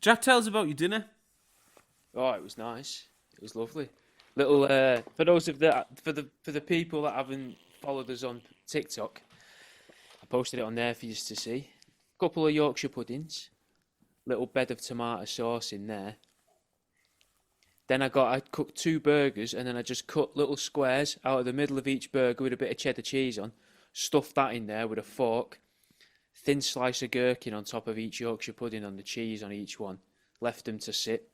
Jack, tell us about your dinner. Oh, it was nice. It was lovely. Little for those of the for the people that haven't followed us on TikTok, I posted it on there for you to see. Couple of Yorkshire puddings, little bed of tomato sauce in there. Then I cooked 2 burgers, and then I just cut little squares out of the middle of each burger with a bit of cheddar cheese on. Stuffed that in there with a fork. Thin slice of gherkin on top of each Yorkshire pudding on the cheese on each one. Left them to sit.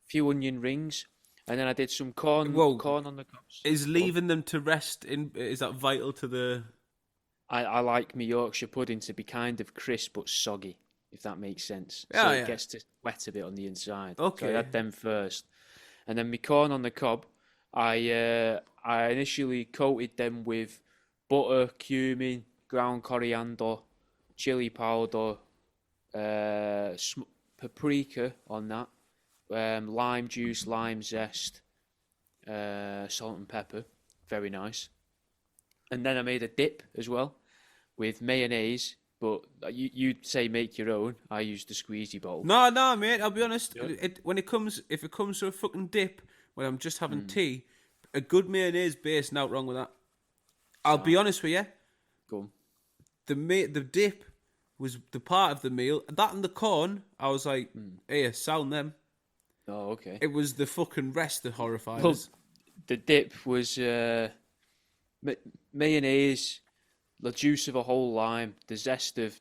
Few onion rings, and then I did some corn Whoa. corn on the cobs. Is leaving them to rest is that vital to the? I like my Yorkshire pudding to be kind of crisp but soggy, if that makes sense. Yeah, So yeah. it gets to wet a bit on the inside. Okay. So I had them first, and then my corn on the cob. I initially coated them with butter, cumin, ground coriander, chili powder, paprika on that, lime juice, lime zest, salt and pepper. Very nice. And then I made a dip as well with mayonnaise. But you'd say make your own. I used the squeezy bowl. No, mate. I'll be honest. Yeah. If it comes to a fucking dip when I'm just having tea, a good mayonnaise base, not wrong with that. I'll be honest with you. Go on. The dip was the part of the meal. That and the corn, I was like, hey, sound them. Oh, okay. It was the fucking rest that horrified Well, us. the dip was mayonnaise, the juice of a whole lime, the zest of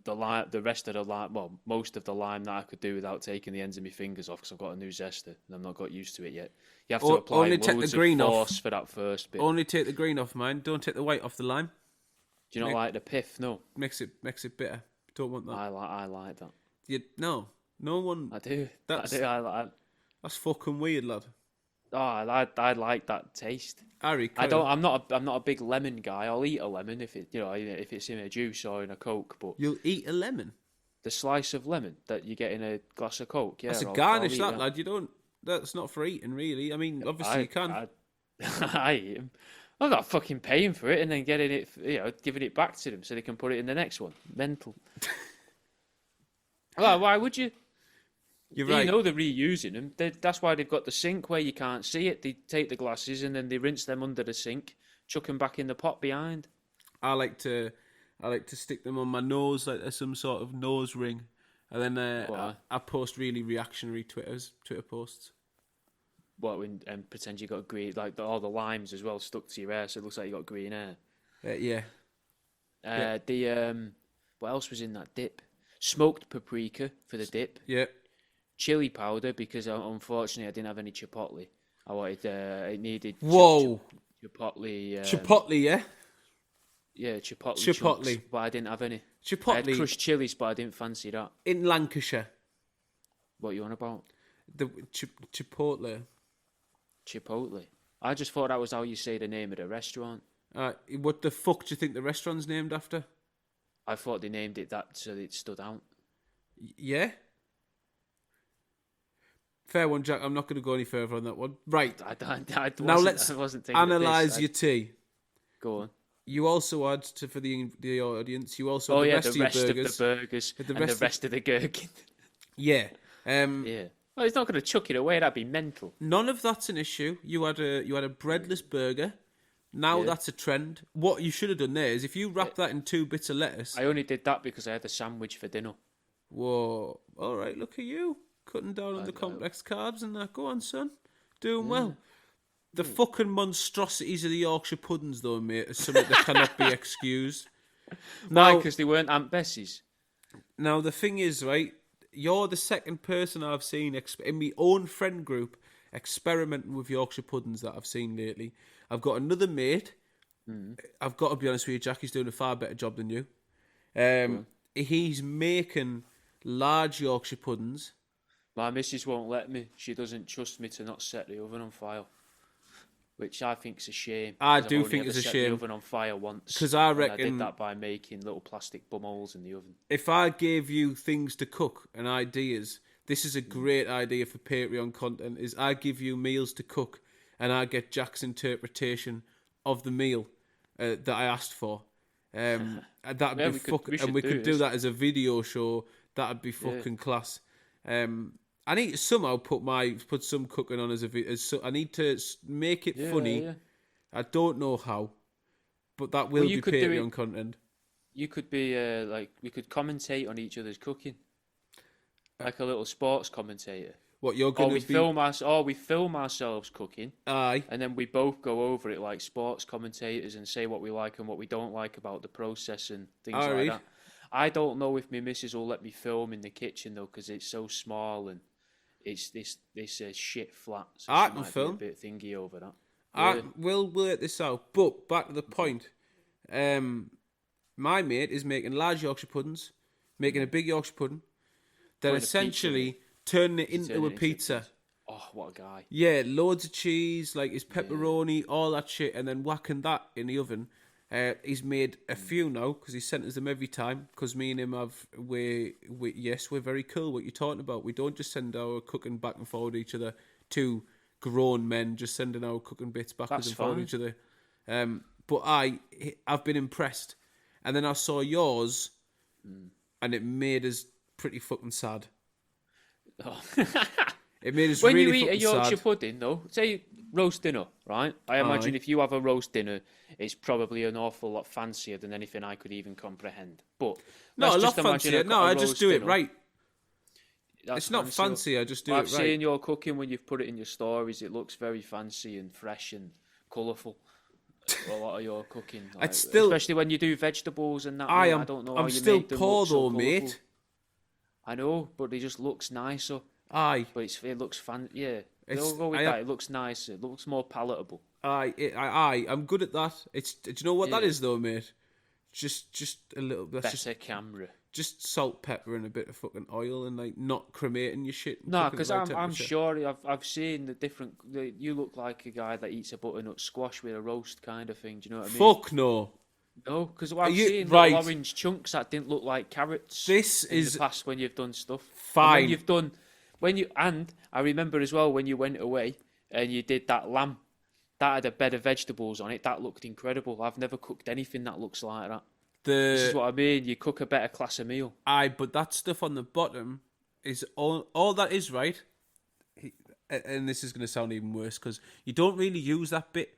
the lime, the rest of the lime, well, most of the lime that I could do without taking the ends of my fingers off because I've got a new zester and I've not got used to it yet. You have to apply only take the loads green of off. force for that first bit. Only take the green off mine. Don't take the white off the lime. Do you not like the pith? No. Makes it bitter. Don't want that. I like that. No one. I do. That's- I do. I like. That's fucking weird, lad. Oh, I like that taste. Harry, I don't. I'm not a big lemon guy. I'll eat a lemon if if it's in a juice or in a Coke. But You'll eat a lemon. the slice of lemon that you get in a glass of Coke, yeah, That's a I'll garnish, eat that, lad. You don't. That's not for eating, really. I mean, obviously you can. I eat them. I'm not fucking paying for it and then getting it, giving it back to them so they can put it in the next one. Mental. Well, why would you? You're right. You know they're reusing them. That's why they've got the sink where you can't see it. They take the glasses and then they rinse them under the sink, chuck them back in the pot behind. I like to stick them on my nose like there's some sort of nose ring, and then I post really reactionary Twitter posts. What, and pretend you got green, like all the limes as well stuck to your hair, so it looks like you got green hair. Yeah. What else was in that dip? Smoked paprika for the dip. Yeah. Chili powder because unfortunately I didn't have any chipotle. I wanted it needed. Whoa. Chipotle. Chipotle, yeah. Yeah, chipotle. Chipotle. Chunks, but I didn't have any. I Chipotle had crushed chilies, but I didn't fancy that. in Lancashire. What are you on about? The Chipotle. Chipotle. I just thought that was how you say the name of the restaurant. What the fuck do you think the restaurant's named after? I thought they named it that so it stood out. Yeah. Fair one, Jack. I'm not going to go any further on that one. Right. Now let's analyse your tea. Go on. You also add for the audience. You also Oh add yeah, the the rest rest of your of the burgers the and rest the rest of the gherkin. Yeah. Yeah. Well, he's not going to chuck it away. That'd be mental. None of that's an issue. You had a breadless burger. Now Yeah. that's a trend. What you should have done there is if you wrap that in 2 bits of lettuce. I only did that because I had a sandwich for dinner. Whoa! All right, look at you cutting down on the complex carbs and that. Go on, son. Doing well. The fucking monstrosities of the Yorkshire puddings, though, mate, are something that cannot be excused. Why? Because they weren't Aunt Bessie's. Now, the thing is, right, you're the second person I've seen in my own friend group experimenting with Yorkshire puddings that I've seen lately. I've got another mate. I've got to be honest with you, Jack, he's doing a far better job than you. He's making large Yorkshire puddings. My missus won't let me. She doesn't trust me to not set the oven on fire. Which I think's a shame. I I've do only think ever it's a set shame. the oven on fire once. Because I and I reckon did that by making little plastic bum holes in the oven. if I gave you things to cook and ideas, this is a great idea for Patreon content, is I give you meals to cook and I get Jack's interpretation of the meal that I asked for. That'd Yeah, be we we should could do this. that as a video show. That'd be fucking class. I need to somehow put some cooking on I need to make it funny. Yeah. I don't know how, but that will Well, you be could do Patreon it. content. You could be we could commentate on each other's cooking, like a little sports commentator. What you're Or gonna be? we film ourselves cooking, Aye. and then we both go over it like sports commentators and say what we like and what we don't like about the process and things like Alright. that. I don't know if my missus will let me film in the kitchen though, because it's so small and it's this shit flat. So I she can might film. be a bit thingy over that. We'll work this out. But back to the point. My mate is making large Yorkshire puddings, making a big Yorkshire pudding, then Putting a pizza in essentially turning it into turning a it into pizza. Oh, what a guy! Yeah, loads of cheese, like his pepperoni, all that shit, and then whacking that in the oven. He's made a few now because he sent us them every time. Because me and him we're very cool. What you're talking about? We don't just send our cooking back and forward to each other. Two grown men just sending our cooking bits backwards and forward to each other. But I've been impressed, and then I saw yours, and it made us pretty fucking sad. Oh. It made us When really you eat a Yorkshire sad. pudding, though, say roast dinner, right? I imagine if you have a roast dinner, it's probably an awful lot fancier than anything I could even comprehend. But No, let's a lot just imagine fancier. No, a I just roast do it dinner. right. That's It's not fancier. fancy. I just do I've it right. seen your cooking when you've put it in your stories. It looks very fancy and fresh and colourful. A lot of your cooking, It's still, especially when you do vegetables and that. I don't know how I'm you still make them poor look so though, colourful. mate. I know, but it just looks nicer. Aye, But it looks fan. Yeah, It's- they'll go with I that. have- It looks nicer. It looks more palatable. I'm good at that. Do you know what that Yeah. is though, mate? Just a little. That's Better camera. just salt, pepper, and a bit of fucking oil, and like not cremating your shit. and No, cooking because at the right I'm temperature. sure I've seen the different. You look like a guy that eats a butternut squash with a roast kind of thing. Do you know what I mean? Fuck no. No, because I've you- seen right. little orange chunks that didn't look like carrots. This in is the past when you've done stuff. fine. And and I remember as well when you went away and you did that lamb. That had a bed of vegetables on it. That looked incredible. I've never cooked anything that looks like that. This is what I mean. You cook a better class of meal. But that stuff on the bottom is all that is, right? And this is going to sound even worse because you don't really use that bit.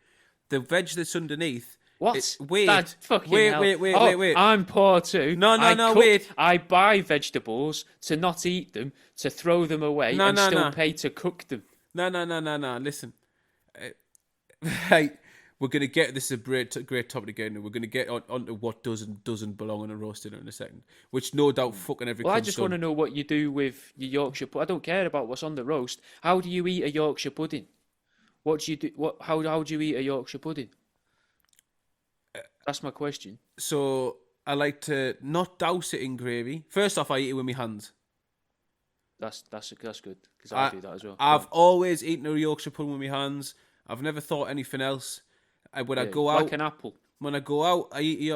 The veg that's underneath. What? Wait, Dad, fucking wait, hell. wait. I'm poor too. No, wait. I buy vegetables to not eat them, to throw them away, and still pay to cook them. No. Listen, right, we're gonna get this is a great topic again. We're gonna get onto what does and doesn't belong on a roast dinner in a second, which no doubt fucking every. Well, I just want to know what you do with your Yorkshire pudding. I don't care about what's on the roast. How do you eat a Yorkshire pudding? What do you do? How do you eat a Yorkshire pudding? That's my question. So I like to not douse it in gravy. First off, I eat it with my hands. That's good because I do that as well. I've always eaten a Yorkshire pudding with my hands. I've never thought anything else. I go out, like an apple. When I go out, I eat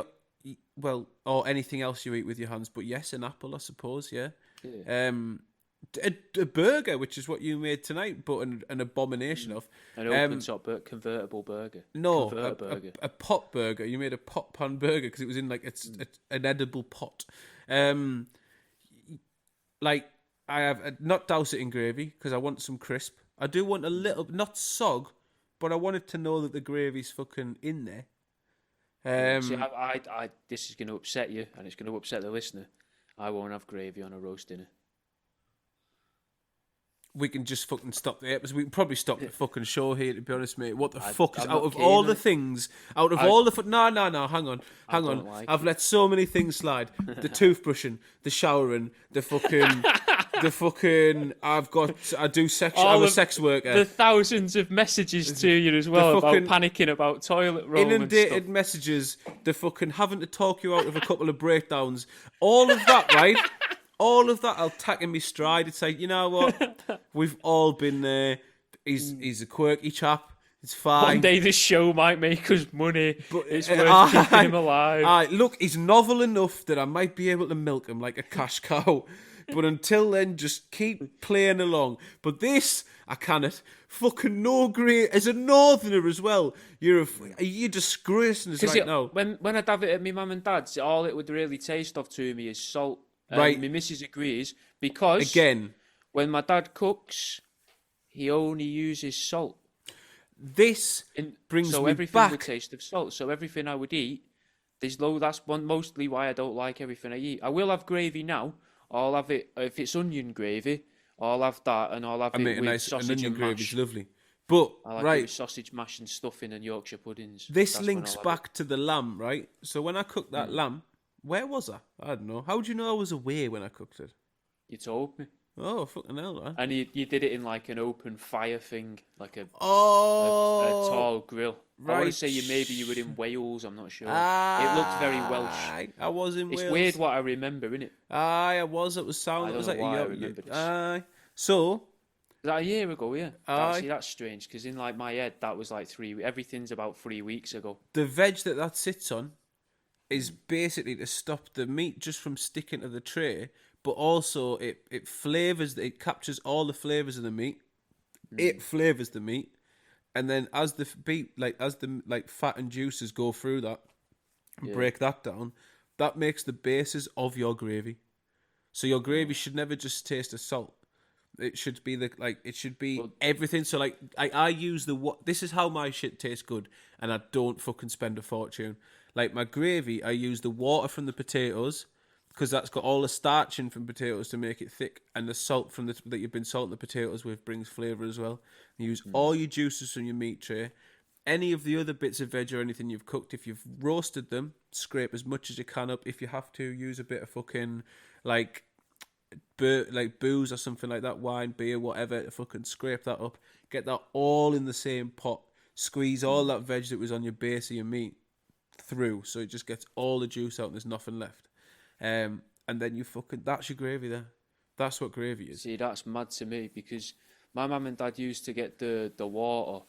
or anything else you eat with your hands. But yes, an apple, I suppose. Yeah. A burger, which is what you made tonight, but an abomination of. An open top convertible burger. No, burger. a pot burger. You made a pot pan burger because it was in like an edible pot. Like I have not douse it in gravy because I want some crisp. I do want a little, not sog, but I wanted to know that the gravy's fucking in there. See, this is going to upset you, and it's going to upset the listener. I won't have gravy on a roast dinner. We can just fucking stop the episode. We can probably stop the fucking show here, to be honest, mate. What the fuck is I'm out not of keen all on the it. things? Out of all the no, hang on. don't like I've let so many things slide. The toothbrushing, the showering, the fucking. I do sex. I'm a sex worker. The thousands of messages to you as well about panicking about toilet roll Inundated and stuff. messages. The fucking having to talk you out of a couple of breakdowns. All of that, right? All of that, I'll tack in my stride. It's like, you know what? We've all been there. He's a quirky chap. It's fine. One day this show might make us money. But it's worth keeping him alive. Look, he's novel enough that I might be able to milk him like a cash cow. But until then, just keep playing along. But this, I cannot. Fucking no great. As a northerner as well, you're disgracing us right now. When I'd have it at my mum and dad's, all it would really taste of to me is salt. Right. My missus agrees because Again, when my dad cooks, he only uses salt. This brings So me everything back. would taste of salt. So everything I would eat, that's mostly why I don't like everything I eat. I will have gravy now. I'll have it if it's onion gravy. I'll have that, and I'll have I it make with an sausage onion and gravy is mash. lovely. But I like it right, with sausage mash and stuffing and Yorkshire puddings. this That's when links I'll have it. back to the lamb, right? So when I cooked that lamb, where was I? I don't know. How do you know I was away when I cooked it? You told me. Oh, fucking hell, man. And you did it in like an open fire thing, like a Oh, tall grill. I want to right. say you were in Wales. I'm not sure. It looked very Welsh. Aye, I was in It's Wales. weird what I remember, isn't it? Aye, I was. It was sound. I It don't was know like why I remember this. Aye. So, Was that a year ago? Yeah. aye. That's strange because in like my head that was like everything's about 3 weeks ago. The veg that sits on is basically to stop the meat just from sticking to the tray, but also it flavors. It captures all the flavors of the meat. It flavors the meat, and then as the fat and juices go through that, and break that down, that makes the basis of your gravy. So your gravy should never just taste of salt. It should be it should be everything. So I use this is how my shit tastes good, and I don't fucking spend a fortune. Like my gravy, I use the water from the potatoes because that's got all the starch in from potatoes to make it thick, and the salt from that you've been salting the potatoes with brings flavour as well. You use all your juices from your meat tray. Any of the other bits of veg or anything you've cooked, if you've roasted them, scrape as much as you can up. If you have to, use a bit of fucking like booze or something like that, wine, beer, whatever, to fucking scrape that up. Get that all in the same pot. Squeeze all that veg that was on your base of your meat through, so it just gets all the juice out and there's nothing left. And then that's your gravy there. That's what gravy is. See, that's mad to me because my mum and dad used to get the water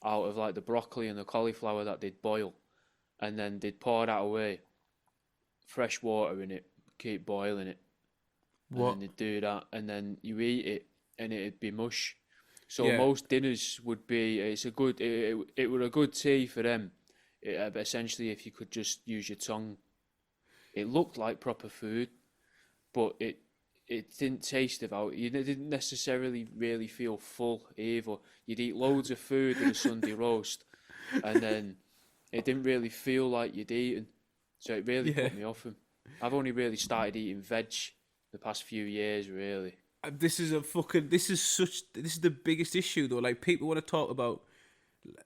out of like the broccoli and the cauliflower that they'd boil, and then they'd pour that away, fresh water in it, keep boiling it. What? And then they'd do that, and then you eat it, and it'd be mush. So Yeah. most dinners would be. It were a good tea for them. Essentially, if you could just use your tongue, it looked like proper food, but it didn't taste about. You didn't necessarily really feel full either. You'd eat loads of food in a Sunday roast, and then it didn't really feel like you'd eaten. So it really put me off him. I've only really started eating veg the past few years, really. This is the biggest issue though. Like, people want to talk about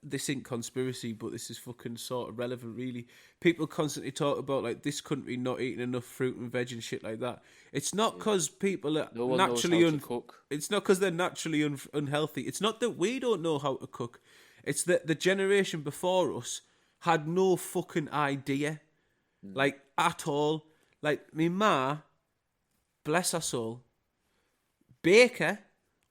this ain't conspiracy, but this is fucking sort of relevant, really. People constantly talk about like this country not eating enough fruit and veg and shit like that. It's not because people are No one naturally knows how to cook. It's not because they're naturally unhealthy. It's not that we don't know how to cook. It's that the generation before us had no fucking idea, like at all. Like me ma, bless her soul, baker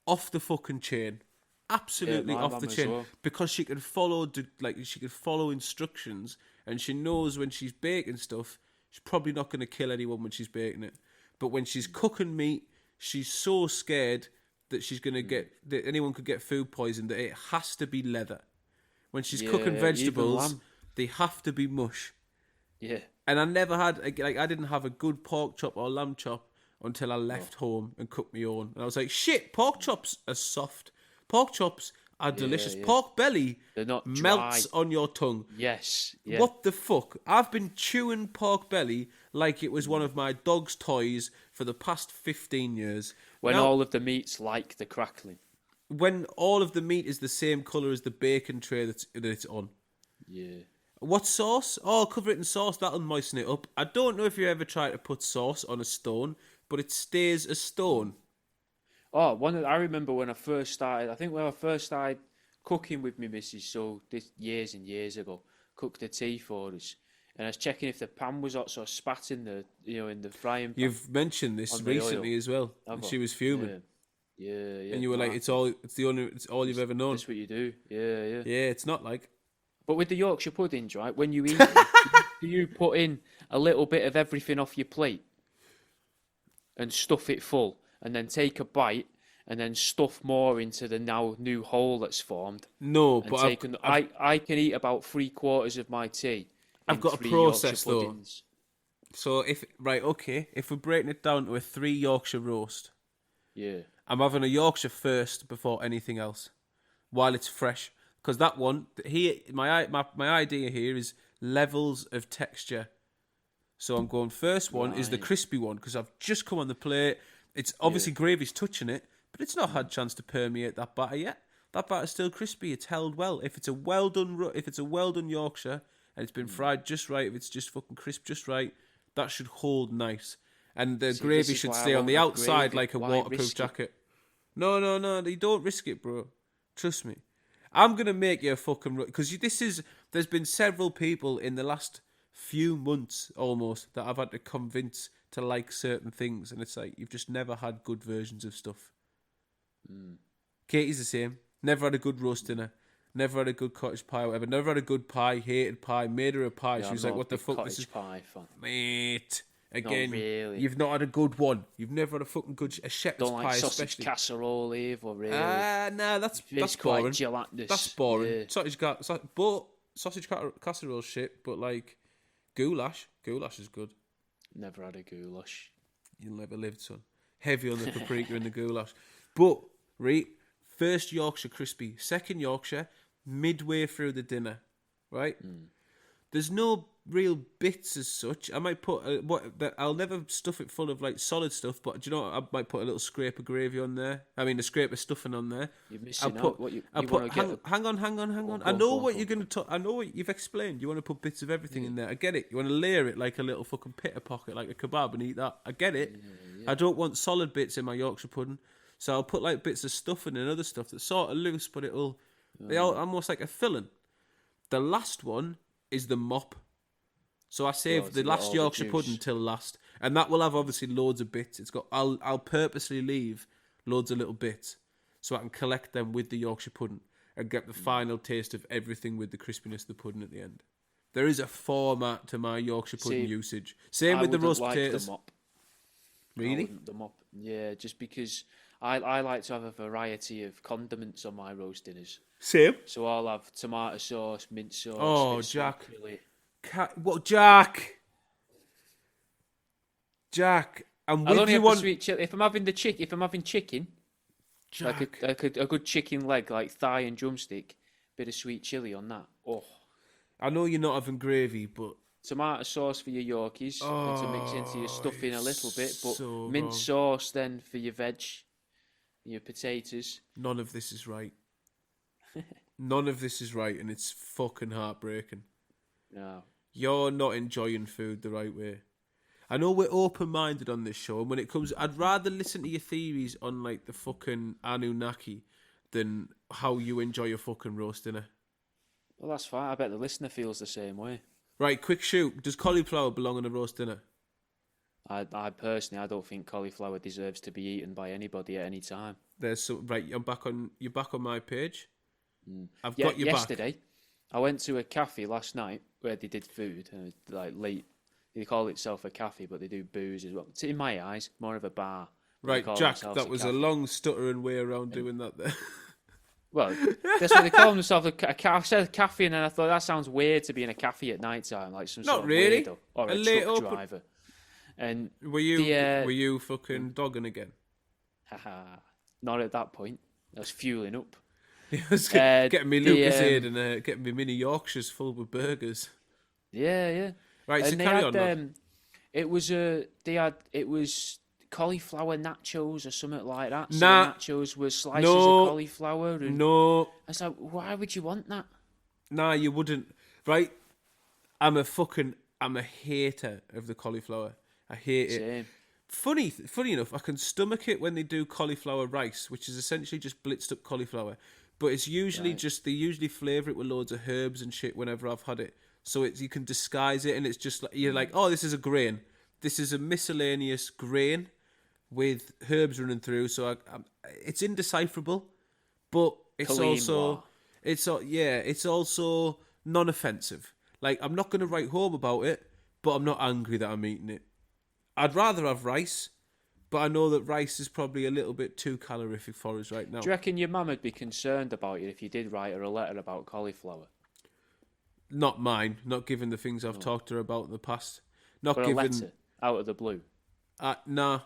off the fucking chain. Absolutely my off mum the as chain, well. because she could follow instructions, and she knows when she's baking stuff, she's probably not going to kill anyone when she's baking it. But when she's cooking meat, she's so scared that she's going to that anyone could get food poison, that it has to be leather. When she's cooking even vegetables, lamb. they have to be mush. Yeah. And I never had I didn't have a good pork chop or lamb chop until I left home and cooked my own. And I was like, shit, pork chops are soft. Pork chops are delicious. yeah. Pork belly They're not melts dry. on your tongue. Yes. Yeah. What the fuck? I've been chewing pork belly like it was one of my dog's toys for the past 15 years. When Now, all of the meat's like the crackling. when all of the meat is the same colour as the bacon tray that it's on. Yeah. What sauce? Oh, cover it in sauce. That'll moisten it up. I don't know if you ever try to put sauce on a stone, but it stays a stone. Oh, I remember when I first started. I think when I first started cooking with me missus, so this years and years ago, cooked a tea for us, and I was checking if the pan was hot, so I spat in the frying pan. You've mentioned this On the recently oil. as well, Have and I? she was fuming, Yeah, and you were like, "It's all you've ever known." That's what you do. Yeah. Yeah, it's not like. But with the Yorkshire puddings, right? When you eat them, do you put in a little bit of everything off your plate and stuff it full, and then take a bite, and then stuff more into the now new hole that's formed? No, And but I can eat about 3/4 of my tea. I've in got a 3 process, Yorkshire though. puddings. so if we're breaking it down to a 3 Yorkshire roast, Yeah. I'm having a Yorkshire first before anything else, while it's fresh. Because that one, my idea here is levels of texture. So I'm going first one is the Right. crispy one because I've just come on the plate. It's obviously gravy's touching it, but it's not had a chance to permeate that batter yet. That batter's still crispy. It's held well. If it's a well done Yorkshire and it's been fried just right, if it's just fucking crisp just right, that should hold nice. And the See, this gravy is should why I stay on won't the have outside gravy. like a Why waterproof risk it? jacket. No, you don't risk it, bro. Trust me. I'm gonna make you a fucking because there's been several people in the last few months almost that I've had to convince to like certain things, and it's like you've just never had good versions of stuff. Katie's the same. Never had a good roast dinner. Never had a good cottage pie, whatever. Never had a good pie. Hated pie. Made her a pie. Yeah, She was I'm like, not "What a the big fuck? cottage This is pie fan. mate." Again, really. you've not had a good one. You've never had a fucking good shepherd's Don't pie, like sausage especially. casserole either, really. Nah, that's It's boring. quite gelatinous. That's boring. Yeah. Sausage casserole shit, but like goulash is good. Never had a goulash. You'll never lived, son. Heavy on the paprika and the goulash. But, right, first Yorkshire crispy, second Yorkshire, midway through the dinner, right? There's no real bits as such. I might put I'll never stuff it full of like solid stuff, but do you know what? I might put a little scrape of gravy on there. I mean, a scrape of stuffing on there. You're missing I'll put, out. What you I'll want put, to get? hang on. I know what you're going to talk. I know what you've explained. You want to put bits of everything in there. I get it. You want to layer it like a little fucking pitter pocket, like a kebab, and eat that. I get it. I don't want solid bits in my Yorkshire pudding, so I'll put like bits of stuffing and other stuff that's sort of loose, but they'll almost like a filling. The last one is the mop. So I saved the last Yorkshire pudding till last, and that will have obviously loads of bits. I'll purposely leave loads of little bits so I can collect them with the Yorkshire pudding and get the final taste of everything with the crispiness of the pudding at the end. There is a format to my Yorkshire pudding usage. Same with the roast potatoes. The mop. Really? The mop. Yeah, just because I like to have a variety of condiments on my roast dinners. Same. So I'll have tomato sauce, mint sauce. Oh, bit of Jack. sweet chilli. What, Jack? I'm I'll with only you have the on. sweet chili if I'm having chicken, Jack. like a good chicken leg, like thigh and drumstick, bit of sweet chili on that. Oh, I know you're not having gravy, but tomato sauce for your Yorkies and to mix into your stuffing a little bit, but so mint wrong. sauce then for your veg, your potatoes. none of this is right. None of this is right, and it's fucking heartbreaking. No. You're not enjoying food the right way. I know we're open-minded on this show, and when it comes, I'd rather listen to your theories on like the fucking Anunnaki than how you enjoy your fucking roast dinner. Well, that's fine. I bet the listener feels the same way. Right, quick shoot. Does cauliflower belong on a roast dinner? I personally, I don't think cauliflower deserves to be eaten by anybody at any time. There's some right. You're back on my page. I've Yeah, got you yesterday, back. I went to a cafe last night where they did food, like late. They call itself a cafe, but they do booze as well. It's, in my eyes, more of a bar. But they Right, call Jack. themselves That was a cafe. long stuttering way around doing that there. Well, that's what they call themselves a cafe. I said cafe, and then I thought that sounds weird to be in a cafe at night time, like some Not sort of really. weirdo or A a late truck open- driver. And Were you fucking dogging again? haha, not at that point. I was fueling up. Getting me Lucasade and getting me mini Yorkshires full with burgers. Yeah. Right, so And they carry had, on. Lad. it was cauliflower nachos or something like that. So Nah. the nachos were slices No. of cauliflower. And No, I was like, why would you want that? nah, you wouldn't. Right, I'm a hater of the cauliflower. I hate it. Same. Funny enough, I can stomach it when they do cauliflower rice, which is essentially just blitzed up cauliflower. But it's usually they usually flavour it with loads of herbs and shit whenever I've had it. So you can disguise it, and it's just like you're like, oh, this is a grain. This is a miscellaneous grain with herbs running through. So it's indecipherable, but it's Quinoa. it's also non-offensive. Like I'm not going to write home about it, but I'm not angry that I'm eating it. I'd rather have rice, but I know that rice is probably a little bit too calorific for us right now. Do you reckon your mum would be concerned about you if you did write her a letter about cauliflower? Not mine. Not given the things I've talked to her about in the past. Not For a given. letter out of the blue? Nah.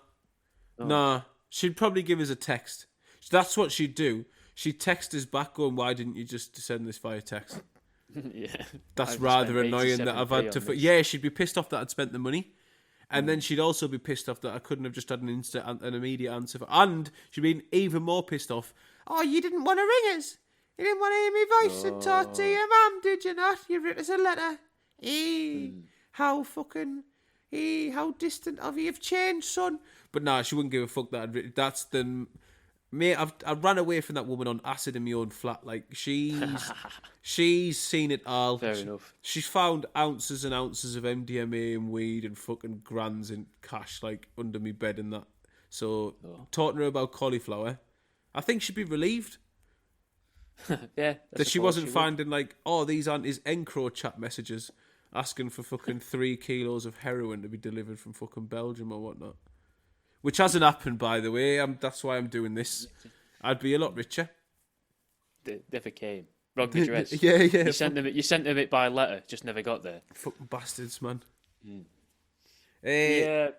She'd probably give us a text. That's what she'd do. She'd text us back going, why didn't you just send this via text? Yeah. That's I've rather spent annoying that I've had 87p to... on this. Yeah, she'd be pissed off that I'd spent the money. And then she'd also be pissed off that I couldn't have just had an immediate answer. And she'd be even more pissed off. Oh, you didn't want to ring us. You didn't want to hear my voice and talk to your mum, did you not? You wrote us a letter. How fucking... how distant have you changed, son? But nah, she wouldn't give a fuck that I'd written. That's the... Mate, I ran away from that woman on acid in my own flat. Like, she's seen it all. Fair enough. She's found ounces and ounces of MDMA and weed and fucking grands in cash, like, under my bed and that. So, talking to her about cauliflower, I think she'd be relieved. Yeah. That she wasn't finding, like, oh, these aren't his Encro chat messages asking for fucking 3 kilos of heroin to be delivered from fucking Belgium or whatnot. Which hasn't happened, by the way. That's why I'm doing this. I'd be a lot richer. Never came. Wrong address. Yeah. You sent them it by letter, just never got there. Fucking bastards, man. Yeah.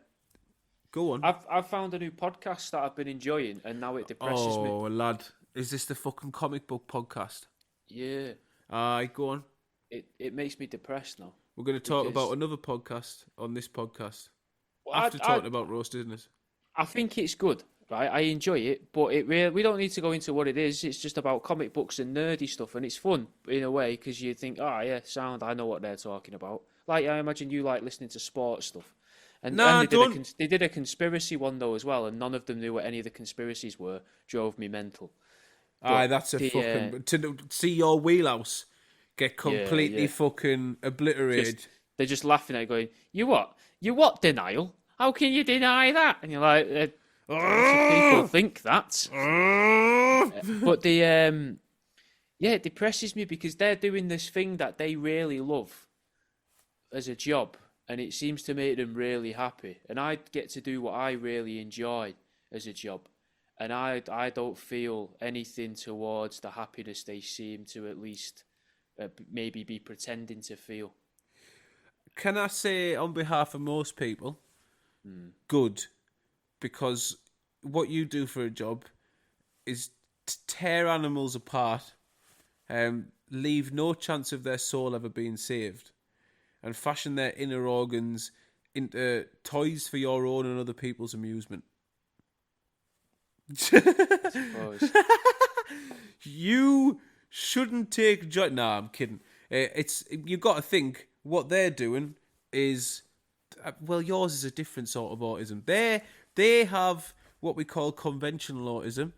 Go on. I've found a new podcast that I've been enjoying, and now it depresses me. Oh, lad. Is this the fucking comic book podcast? Yeah. Aye, go on. It makes me depressed now. We're going to talk about another podcast on this podcast. Well, After talking about roast business. I think it's good, right? I enjoy it, but we don't need to go into what it is. It's just about comic books and nerdy stuff, and it's fun in a way because you think, yeah, sound, I know what they're talking about. Like, I imagine you like listening to sports stuff. And they did a conspiracy one, though, as well, and none of them knew what any of the conspiracies were. Drove me mental. Aye, that's a fucking... To see your wheelhouse get completely fucking obliterated. They're just laughing at it, going, You what, denial? How can you deny that? And you're like, people think that. But it depresses me because they're doing this thing that they really love as a job, and it seems to make them really happy. And I get to do what I really enjoy as a job, and I don't feel anything towards the happiness they seem to at least maybe be pretending to feel. Can I say on behalf of most people, good, because what you do for a job is to tear animals apart, leave no chance of their soul ever being saved, and fashion their inner organs into toys for your own and other people's amusement. I suppose. You shouldn't take joy. Nah, I'm kidding. You've got to think what they're doing is, well, yours is a different sort of autism. They have what we call conventional autism,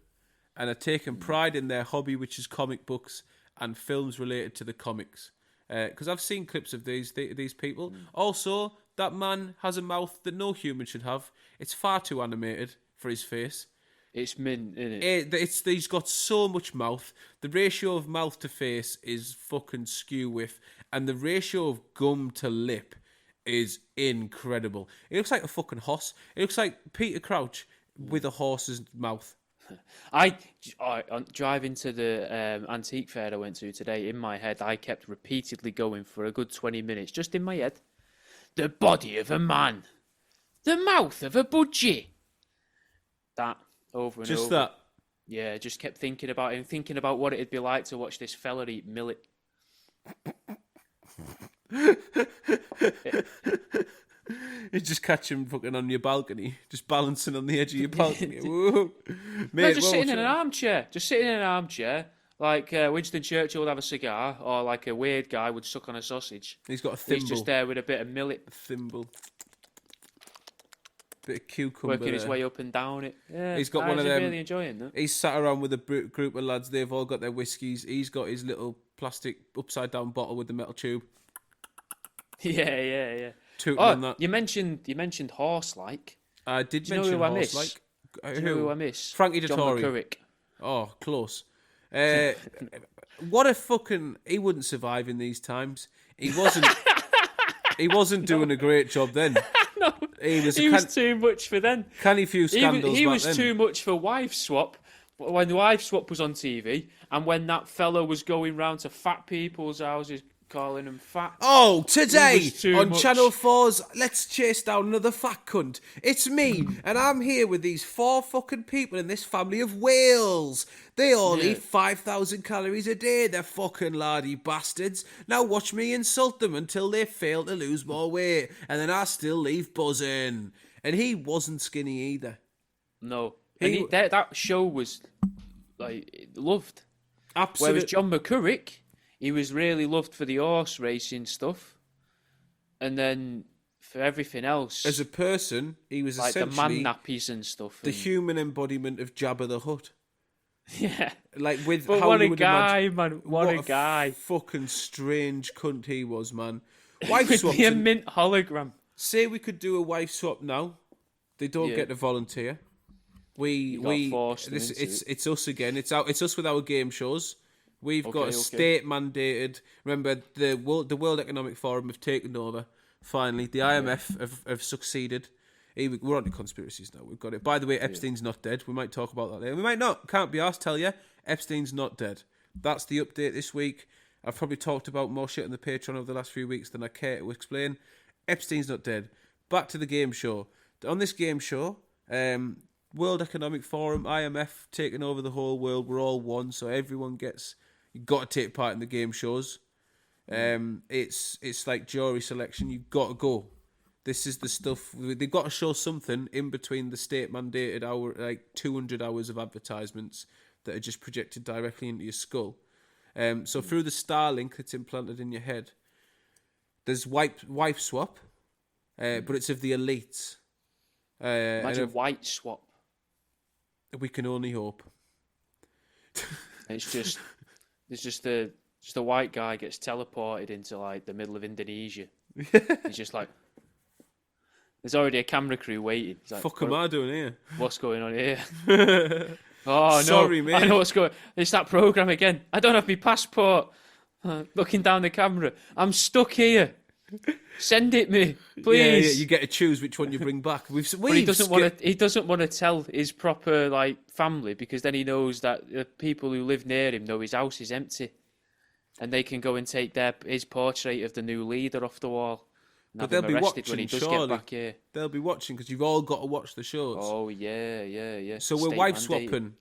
and are taking pride in their hobby, which is comic books and films related to the comics. Because I've seen clips of these people. Also, that man has a mouth that no human should have. It's far too animated for his face. It's mint, isn't it? He's got so much mouth. The ratio of mouth to face is fucking skew with, and the ratio of gum to lip is incredible. It looks like a fucking horse. It looks like Peter Crouch with a horse's mouth. Driving to the antique fair I went to today, in my head, I kept repeatedly going for a good 20 minutes, just in my head. The body of a man. The mouth of a budgie. That, over and over. Just that? Yeah, just kept thinking about it and thinking about what it'd be like to watch this fella eat millet. You just catch him fucking on your balcony, just balancing on the edge of your balcony. Mate, no, just sitting in an armchair. Just sitting in an armchair. Like Winston Churchill would have a cigar, or like a weird guy would suck on a sausage. He's got a thimble. He's just there with a bit of millet. A thimble. Bit of cucumber. Working his way up and down it. Yeah, he's got one of them. Really enjoying that. He's sat around with a group of lads. They've all got their whiskies. He's got his little plastic upside down bottle with the metal tube. Yeah. That. You mentioned horse-like. I did mention horse-like. Do you know who I miss? Frankie John Dettori. McCurrick. Oh, close. What a fucking... He wouldn't survive in these times. He wasn't... He wasn't doing a great job then. No, he was too much for then. Canny few scandals He was then. too much for Wife Swap. When the Wife Swap was on TV, and when that fella was going round to fat people's houses calling him fat. Oh, He today was too on much. Channel 4's Let's Chase Down Another Fat Cunt. It's me, and I'm here with these 4 fucking people in this family of whales. They all Yeah. eat 5,000 calories a day, they're fucking lardy bastards. Now watch me insult them until they fail to lose more weight, and then I still leave buzzing. And he wasn't skinny either. No. He- And that show was, like, loved. Absolutely. Whereas John McCurrick, he was really loved for the horse racing stuff. And then for everything else, As a person, he was like the essentially man nappies and stuff. the and- human embodiment of Jabba the Hutt. Yeah. Like with But how what you a would guy, imagine. man. What a guy. Fucking strange cunt he was, man. Wife Could swaps. be a mint hologram. Say we could do a wife swap now. They don't Yeah. get to volunteer. You gotta force them into It's us again. It's us with our game shows. We've got a Okay. state mandated. Remember, the World Economic Forum have taken over. Finally, the IMF have succeeded. Hey, we're on to conspiracies now. We've got it. By the way, Epstein's not dead. We might talk about that later. We might not. Can't be asked. Tell you, Epstein's not dead. That's the update this week. I've probably talked about more shit on the Patreon over the last few weeks than I care to explain. Epstein's not dead. Back to the game show. On this game show, World Economic Forum, IMF taking over the whole world. We're all one, so everyone gets. You got to take part in the game shows. It's like jury selection. You've got to go. This is the stuff. They've got to show something in between the state mandated hour, like 200 hours of advertisements that are just projected directly into your skull. So through the Starlink that's implanted in your head, there's wife swap, but it's of the elites. Imagine white swap. We can only hope. It's just a white guy gets teleported into like the middle of Indonesia. He's just like, there's already a camera crew waiting. He's like, Fuck am I doing here? What's going on here? Oh no! Sorry, mate. I know what's going. It's that program again. I don't have my passport. Looking down the camera, I'm stuck here. Send it me, please. Yeah, you get to choose which one you bring back. But he doesn't want to. He doesn't want to tell his proper like family because then he knows that the people who live near him know his house is empty, and they can go and take his portrait of the new leader off the wall. And But have him they'll be arrested watching, when he does surely. get back here. They'll be watching because you've all got to watch the shows. Oh yeah. So we're State wife mandated. swapping.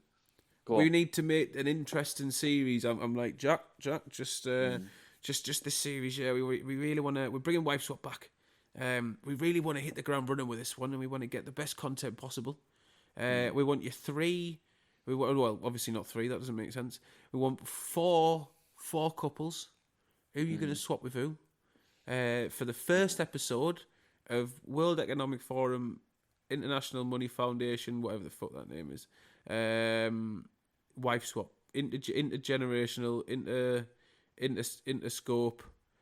Go We on. need to make an interesting series. I'm like Jack, just this series. Yeah, we really want to. We're bringing wife swap back. We really want to hit the ground running with this one, and we want to get the best content possible. We want you 3. Well, obviously not 3. That doesn't make sense. We want four couples. Who are you going to swap with who? For the first episode of World Economic Forum, International Money Foundation, whatever the fuck that name is. Wife swap, intergenerational, interscope,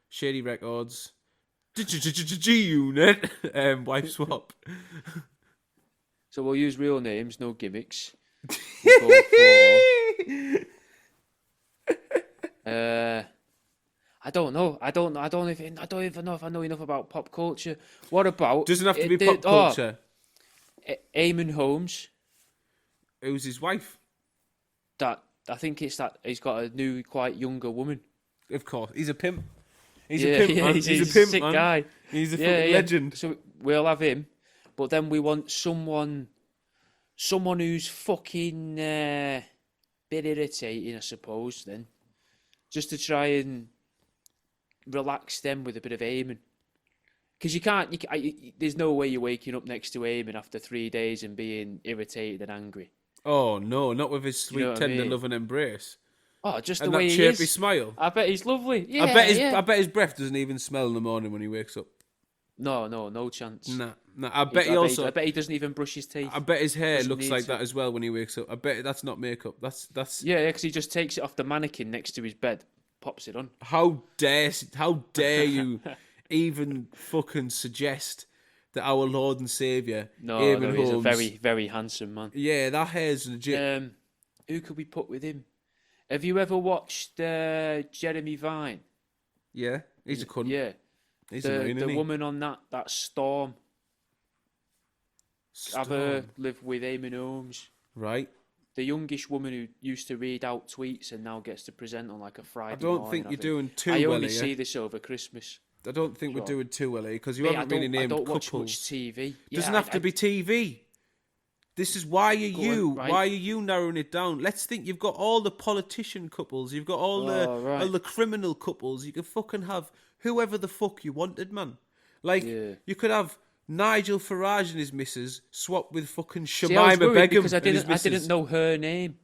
Shady Records, G Unit, wife swap. So we'll use real names, no gimmicks. We'll go for, I don't know. I don't even know if I know enough about pop culture. What about? Doesn't have to be pop culture. Eamon Holmes. Who's his wife? That I think it's that he's got a new, quite younger woman. Of course, he's a pimp. He's Yeah, a pimp, man. he's He's a a pimp, sick man. guy. He's a fucking legend. So we'll have him, but then we want someone who's fucking bit irritating, I suppose. Then, just to try and relax them with a bit of Eamon. Because there's no way you're waking up next to Eamon after 3 days and being irritated and angry. Oh no, not with his sweet, know what I tender mean? love and embrace, Oh, just and the way that he chirpy is. smile. I bet he's lovely. Yeah, I bet his breath doesn't even smell in the morning when he wakes up. No chance. Nah. I bet I bet he doesn't even brush his teeth. I bet his hair Doesn't looks need like to. that as well when he wakes up. I bet that's not makeup. That's. Yeah, because he just takes it off the mannequin next to his bed, pops it on. How dare you even fucking suggest that our Lord and Saviour No, Eamon he's a Holmes, very, very handsome man. yeah, that hair's legit. Who could we put with him? Have you ever watched Jeremy Vine? Yeah, he's a cunt. Yeah, He's the annoying, isn't he? woman on that Storm. Have her Storm. live with Eamon Holmes. Right. the youngish woman who used to read out tweets and now gets to present on like a Friday I don't morning. think you're doing too I well only here. see this over Christmas. I don't think we're Sure. doing too well here because you Mate, haven't really named I don't couples. watch much TV. Doesn't have to be TV. This is why right. why are you narrowing it down? Let's think. You've got all the politician couples. You've got all the criminal couples. You can fucking have whoever the fuck you wanted, man. Like you could have Nigel Farage and his missus swap with fucking Shamima Begum because I didn't know her name,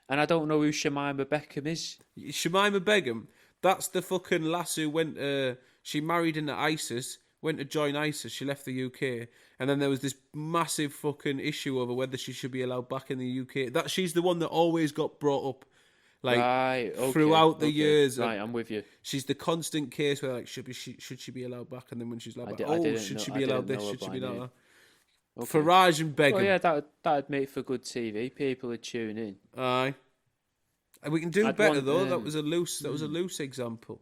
and I don't know who Shamima Begum is. Shamima Begum. That's the fucking lass who went. She married into ISIS. Went to join ISIS. She left the UK, and then there was this massive fucking issue over whether she should be allowed back in the UK. That she's the one that always got brought up, like throughout the years. Right, I'm with you. She's the constant case where like should she be allowed back, and then when she's like, should she be allowed this? Should she be allowed that? Farage and Begum. Oh yeah, that'd make for good TV. People would tune in. Aye, and we can do better though. That was a loose example.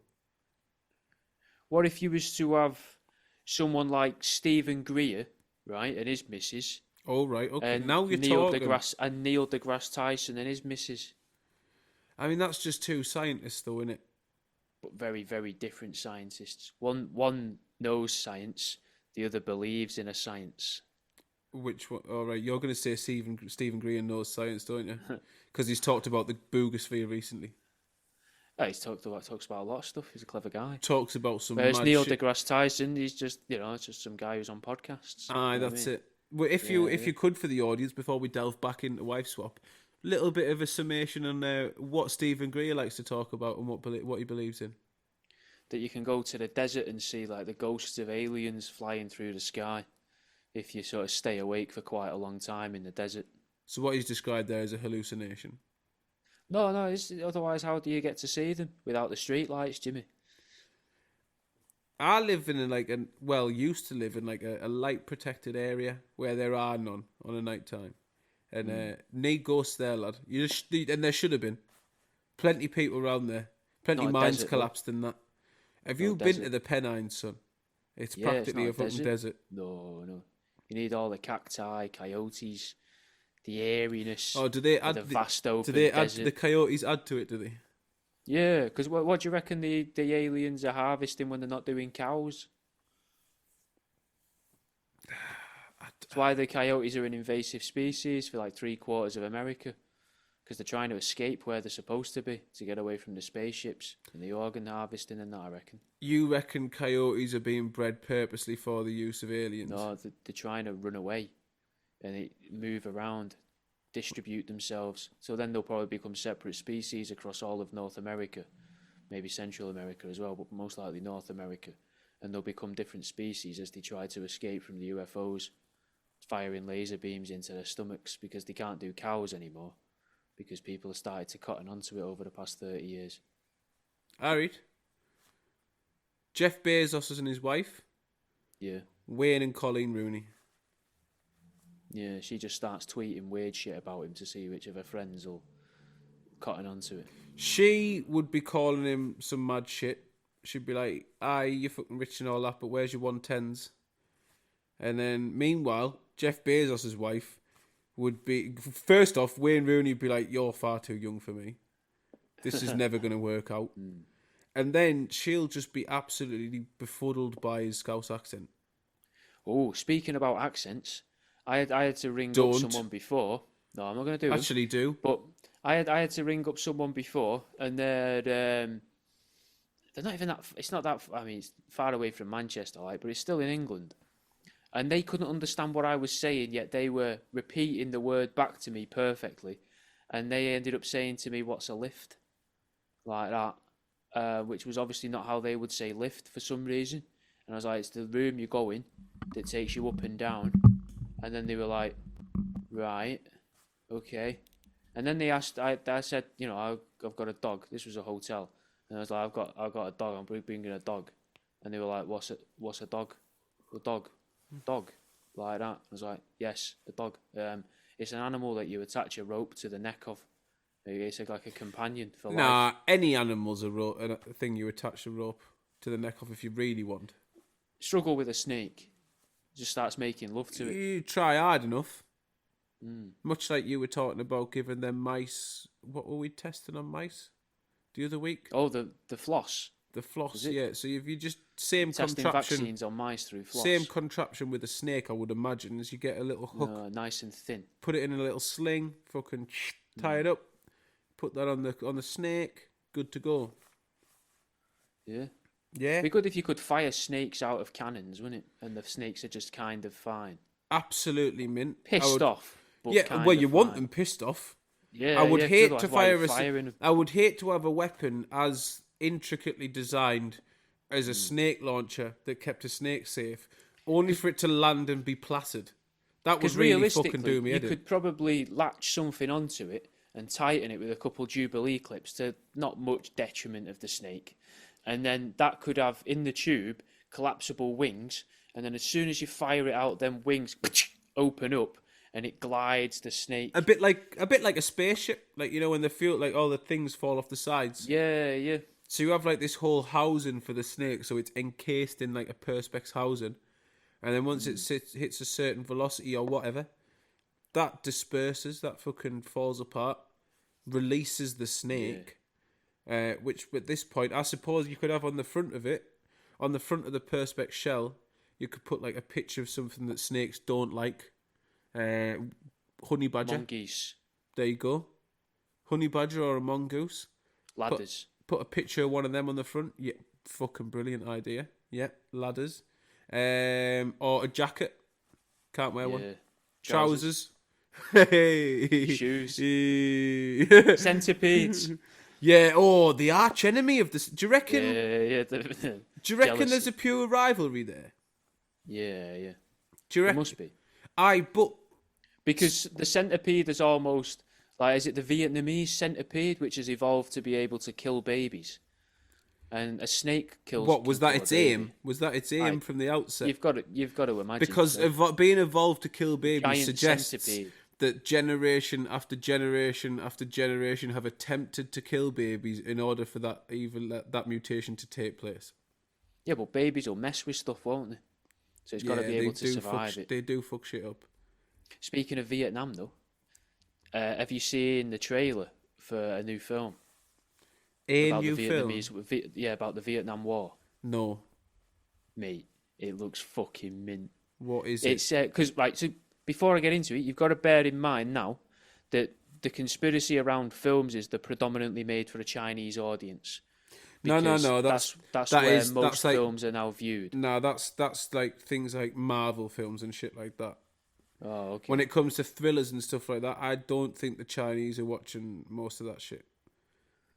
What if you was to have someone like Stephen Greer, right, and his missus? Oh, right, okay. And now you're talking. Neil deGrasse Tyson and his missus. I mean, that's just two scientists, though, isn't it? But very, very different scientists. One knows science, the other believes in a science. Which one? All right, you're going to say Stephen Greer knows science, don't you? Because he's talked about the boogosphere recently. He talks about a lot of stuff. He's a clever guy. Talks about some. Whereas Neil deGrasse Tyson, he's just it's just some guy who's on podcasts. Aye, that's it. Well, if you could for the audience before we delve back into Wife Swap, little bit of a summation on what Stephen Greer likes to talk about and what he believes in. That you can go to the desert and see like the ghosts of aliens flying through the sky, if you sort of stay awake for quite a long time in the desert. So what he's described there is a hallucination. No, otherwise how do you get to see them without the street lights, Jimmy? I live in used to live in like a light protected area where there are none on a night time. And need ghosts there, lad. And there should have been. Plenty of people around there. Plenty of mines collapsed in that. Have you been to the Pennines, son? It's practically a fucking desert. No. You need all the cacti, coyotes, the airiness. Oh, do they add the vast open desert. The coyotes add to it? Do they? Yeah, because what do you reckon the aliens are harvesting when they're not doing cows? That's why the coyotes are an invasive species for like 3/4 of America, because they're trying to escape where they're supposed to be to get away from the spaceships and the organ harvesting and that, I reckon. You reckon coyotes are being bred purposely for the use of aliens? No, they're trying to run away and they move around, distribute themselves. So then they'll probably become separate species across all of North America, maybe Central America as well, but most likely North America. And they'll become different species as they try to escape from the UFOs, firing laser beams into their stomachs because they can't do cows anymore because people have started to cotton onto it over the past 30 years. All right. Jeff Bezos and his wife. Yeah. Wayne and Colleen Rooney. Yeah, she just starts tweeting weird shit about him to see which of her friends will cotton onto it. She would be calling him some mad shit. She'd be like, aye, you're fucking rich and all that, but where's your 110s? And then, meanwhile, Jeff Bezos' wife would be... First off, Wayne Rooney would be like, you're far too young for me. This is never going to work out. And then she'll just be absolutely befuddled by his Scouse accent. Oh, speaking about accents... I had to ring up someone before. No, I'm not going to do it. Actually do. But I had to ring up someone before, and they're not even that. It's not that. I mean, it's far away from Manchester, like, but it's still in England. And they couldn't understand what I was saying, yet they were repeating the word back to me perfectly. And they ended up saying to me, "What's a lift?" Like that, which was obviously not how they would say lift for some reason. And I was like, "It's the room you go in that takes you up and down." And then they were like, right, okay. And then they asked, I said, I've got a dog. This was a hotel. And I was like, I've got a dog. I'm bringing a dog. And they were like, what's a dog? A dog. Like that. I was like, yes, a dog. It's an animal that you attach a rope to the neck of. It's like a companion for life. Nah, any animal's a thing you attach a rope to the neck of if you really want. Struggle with a snake. Just starts making love to it. You try hard enough. Much like you were talking about giving them mice. What were we testing on mice the other week? Oh, the floss. The floss, it? yeah. So if you just same Testing contraption, vaccines on mice through floss. same contraption with a snake, I would imagine, as you get a little hook, Nice and thin. put it in a little sling, fucking tie it up, put that on the snake, good to go. Yeah. Yeah, It'd be good if you could fire snakes out of cannons, wouldn't it? And the snakes are just kind of fine. absolutely, mint. Pissed off. But Yeah, kind well, of you want fine. them pissed off. Yeah, I would yeah, 'cause hate otherwise to why are fire you a. firing 'em? I would hate to have a weapon as intricately designed as a snake launcher that kept a snake safe, only for it to land and be placid. That would Because really fucking realistically, do me you head in. could probably latch something onto it and tighten it with a couple Jubilee clips to not much detriment of the snake. And then that could have, in the tube, collapsible wings. And then as soon as you fire it out, them wings open up and it glides the snake. A bit like a spaceship, like when they feel like all the things fall off the sides. Yeah, yeah. So you have like this whole housing for the snake, so it's encased in like a perspex housing, and then once it hits a certain velocity or whatever, that disperses, that fucking falls apart, releases the snake. Which at this point, I suppose you could have on the front of it, on the front of the perspex shell, you could put like a picture of something that snakes don't like. Honey badger. Mongoose. There you go. Honey badger or a mongoose. Ladders. Put a picture of one of them on the front. Yeah, fucking brilliant idea. Yeah, ladders. Or a jacket. Can't wear one. Trousers. Hey. Shoes. Yeah. Centipedes. Yeah. Oh, the arch enemy of this. Do you reckon? Yeah. Do you reckon there's a pure rivalry there? Yeah. Do you reckon? There must be. But Because the centipede is almost like, is it the Vietnamese centipede, which has evolved to be able to kill babies? And a snake kills. what was can that? kill a Its baby. aim? Was that its aim from the outset? You've got to imagine. Because being evolved to kill babies Giant suggests centipede. that generation after generation after generation have attempted to kill babies in order for that mutation to take place. Yeah, but babies will mess with stuff, won't they? So it's got to be able to survive it. They do fuck shit up. Speaking of Vietnam, though, have you seen the trailer for a new film? Film? About the Vietnam War. No. Mate, it looks fucking mint. What is it? It's because so before I get into it, you've got to bear in mind now that the conspiracy around films is they're predominantly made for a Chinese audience. No. That's where most films are now viewed. No, that's like things like Marvel films and shit like that. Oh, okay. When it comes to thrillers and stuff like that, I don't think the Chinese are watching most of that shit.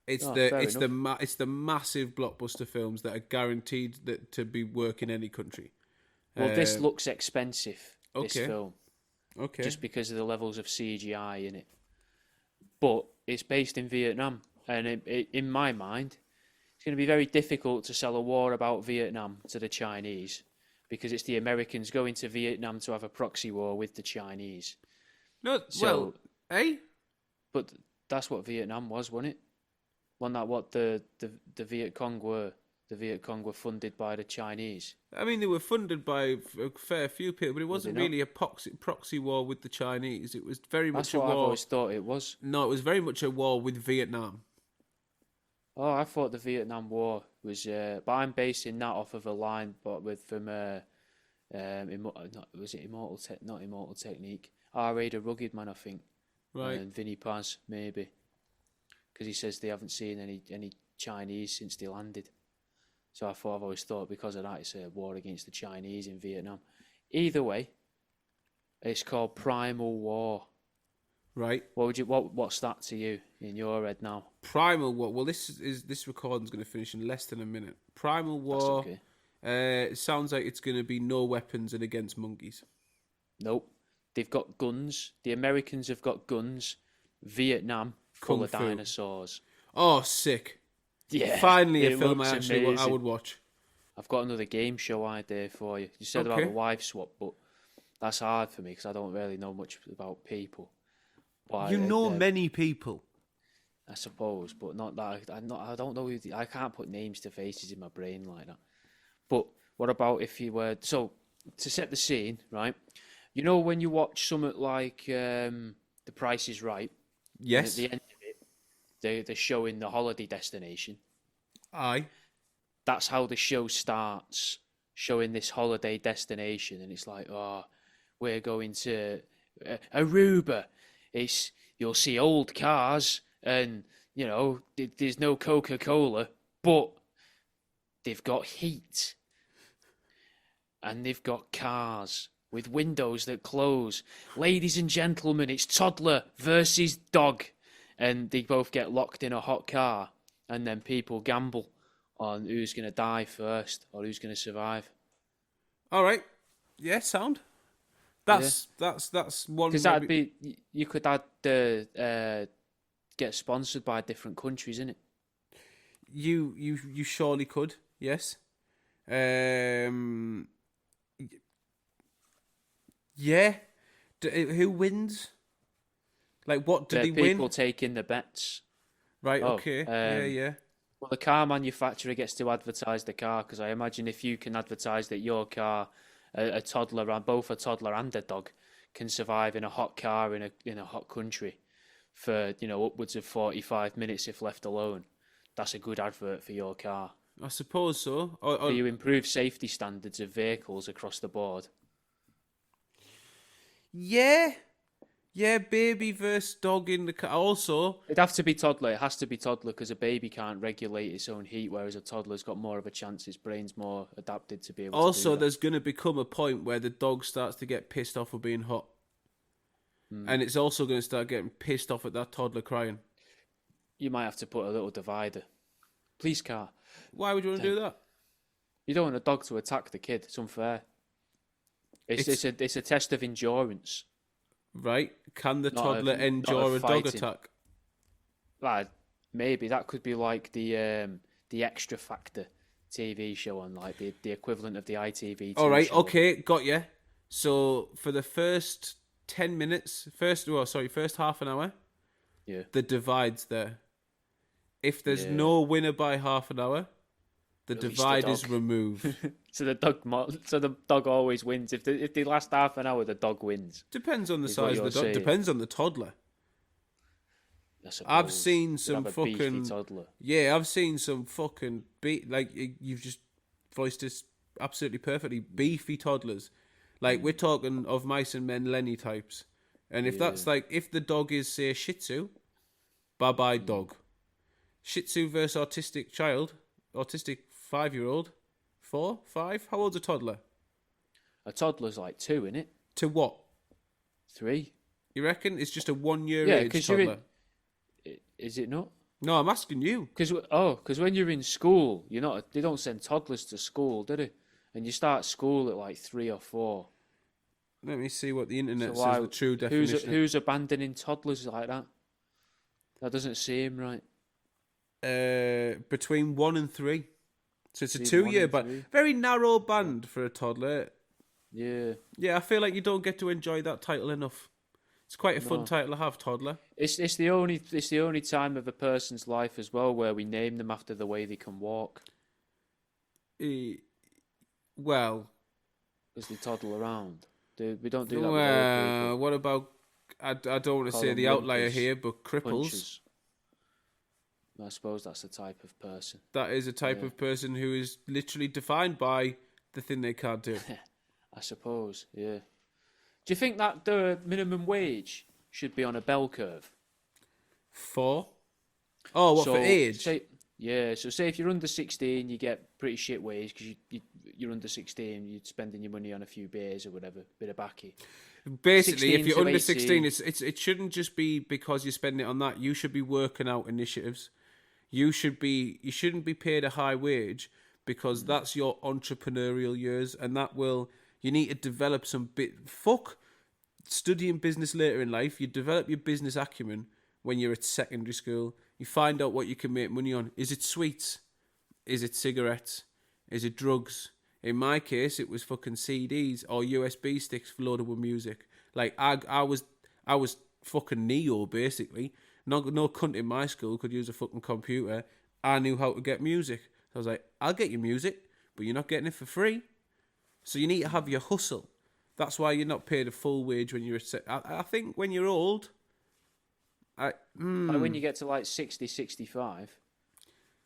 It's the massive blockbuster films that are guaranteed to be work in any country. Well, this looks expensive. This okay. film, Okay. just because of the levels of CGI in it, but it's based in Vietnam, and in my mind, it's going to be very difficult to sell a war about Vietnam to the Chinese because it's the Americans going to Vietnam to have a proxy war with the Chinese. No, So- eh? But that's what Vietnam was, wasn't it? Wasn't that what the Viet Cong were? The Viet Cong were funded by the Chinese. I mean, they were funded by a fair few people, but it wasn't they not? really a proxy war with the Chinese. It was very That's much a what I've war. always thought it was. No, it was very much a war with Vietnam. Oh, I thought the Vietnam War was, but I'm basing that off of a line, but from was it not Immortal Technique? R.A. the Rugged Man, I think. Right. And Vinny Paz, maybe, because he says they haven't seen any Chinese since they landed. So I've always thought because of that it's a war against the Chinese in Vietnam. Either way, it's called Primal War. Right. What's that to you in your head now? Primal War. Well, this recording's going to finish in less than a minute. Primal War. That's okay. It sounds like it's going to be no weapons and against monkeys. Nope. They've got guns. The Americans have got guns. Vietnam full Kung of Fu. dinosaurs. Oh, sick! Yeah. Finally, a it film looks I amazing. would watch. I've got another game show idea for you. You said about Okay. the wife swap, but that's hard for me because I don't really know much about people. But You know many people. I suppose, but not that. I don't know. I can't put names to faces in my brain like that. But what about if you were to set the scene, right? You know when you watch something like The Price is Right, and at Yes. the end of it, they're showing the holiday destination. Aye. That's how the show starts, showing this holiday destination, and it's like, oh, we're going to Aruba. It's you'll see old cars, and there's no Coca-Cola, but they've got heat and they've got cars with windows that close. Ladies and gentlemen, it's toddler versus dog, and they both get locked in a hot car, and then people gamble on who's going to die first or who's going to survive. All right. Yeah, sound. That's one. Because that'd be you could add the get sponsored by different countries, innit? You surely could. Yes. Yeah. Who wins? Like, what did he win? People taking the bets. Right. Okay. Yeah. Well, the car manufacturer gets to advertise the car, because I imagine if you can advertise that your car, a toddler and both a toddler and a dog, can survive in a hot car in a hot country for upwards of 45 minutes if left alone, that's a good advert for your car. I suppose so. So you improve safety standards of vehicles across the board. Yeah. Yeah, baby versus dog in the car. Also, It'd have to be toddler. It has to be toddler, because a baby can't regulate its own heat, whereas a toddler's got more of a chance. Its brain's more adapted to be able to do also, that. there's going to become a point where the dog starts to get pissed off of being hot. And it's also going to start getting pissed off at that toddler crying. You might have to put a little divider. Police car. Why would you want to do that? You don't want a dog to attack the kid. It's unfair. It's a test of endurance. Right? Can the Not toddler of endure a dog fighting. attack? Maybe that could be like the Extra Factor TV show on, like the equivalent of the ITV. All right, show. okay, got you. So for the first 10 minutes, first half an hour, Yeah. the divide's there. If there's no winner by half an hour, the Release the divide dog. is removed. So the dog always wins. If they last half an hour, the dog wins. Depends on the Is what size of the you're dog. saying. Depends on the toddler. I've seen some fucking toddler. Yeah, I've seen some fucking you've just voiced this absolutely perfectly. Beefy toddlers, like we're talking of mice and men Lenny types. And if that's like if the dog is say a Shih Tzu, bye bye dog. Shih Tzu versus autistic 5-year-old, 4, 5. How old's a toddler? A toddler's like 2, innit? To what? 3. You reckon it's just a 1-year Yeah, age 'cause toddler? Is it not? No, I'm asking you. Because when you're in school, they don't send toddlers to school, do they? And you start school at like 3 or 4. Let me see what the internet So says. The true definition. Who's abandoning toddlers like that? That doesn't seem right. Between 1 and 3. So it's a Between 1 2-year and band. 3. Very narrow band for a toddler. Yeah. Yeah, I feel like you don't get to enjoy that title enough. It's quite a fun title to have, toddler. It's the only time of a person's life as well where we name them after the way they can walk, Well, because they toddle around. We don't do that. well, what about? I don't want to Call say them the outlier limpers, here, but cripples. Punches. I suppose that's the type of person. That is a type of person who is literally defined by the thing they can't do. I suppose, yeah. Do you think that the minimum wage should be on a bell curve? For? Oh, what, for age? So say if you're under 16, you get pretty shit wage because you're under 16, you're spending your money on a few beers or whatever, bit of backy. Basically, if you're 16 to under 16, 18. it shouldn't just be because you're spending it on that. You should be working out initiatives. You shouldn't be paid a high wage because that's your entrepreneurial years, and you need to develop some fuck studying business later in life. You develop your business acumen when you're at secondary school. You find out what you can make money on. Is it sweets? Is it cigarettes? Is it drugs? In my case, it was fucking CDs or USB sticks loaded with music. Like I was fucking Neo basically. No cunt in my school could use a fucking computer. I knew how to get music. So I was like, I'll get you music, but you're not getting it for free. So you need to have your hustle. That's why you're not paid a full wage when you're. I think when you're old, Like when you get to like 60, 65,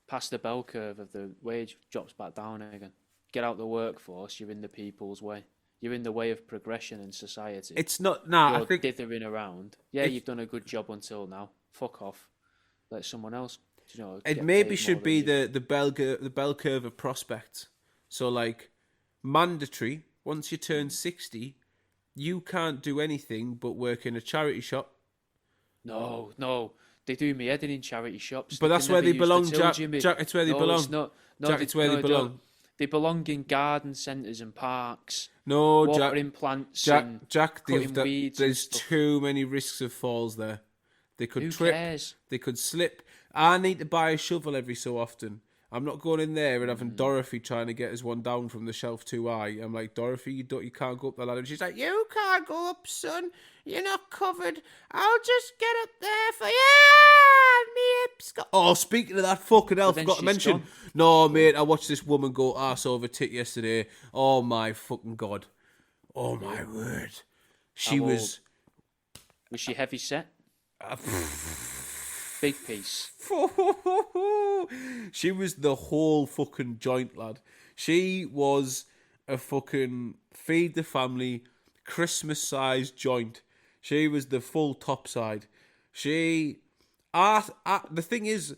past the bell curve of the wage drops back down again. Get out the workforce, you're in the people's way. You're in the way of progression in society. it's not. Nah, You're I think dithering around. Yeah, you've done a good job until now. Fuck off. Let someone else, it get maybe paid should more be than you. the bell curve of prospects. So like mandatory. Once you turn 60, you can't do anything but work in a charity shop. No. They do me head in charity shops. But They that's can where never they use the belong, till, Jack. Jimmy. Jack, it's where they No, belong. it's not. No, Jack, it's where they belong. They belong in garden centres and parks. No, Jack. Watering plants and Jack, cutting weeds and there's stuff. too many risks of falls there. They could Who trip. cares? They could slip. I need to buy a shovel every so often. I'm not going in there and having Dorothy trying to get us one down from the shelf too high. I'm like, Dorothy, you can't go up the ladder. And she's like, you can't go up, son. You're not covered. I'll just get up there for you. Me hips Oh, speaking of that, fucking hell, then forgot to she's mention. gone. No, mate, I watched this woman go arse over tit yesterday. Oh, my fucking God. Oh, my word. She How was... Was she heavy set? Big piece. She was the whole fucking joint, lad. She was a fucking feed the family Christmas-sized joint. She was the full top side. The thing is,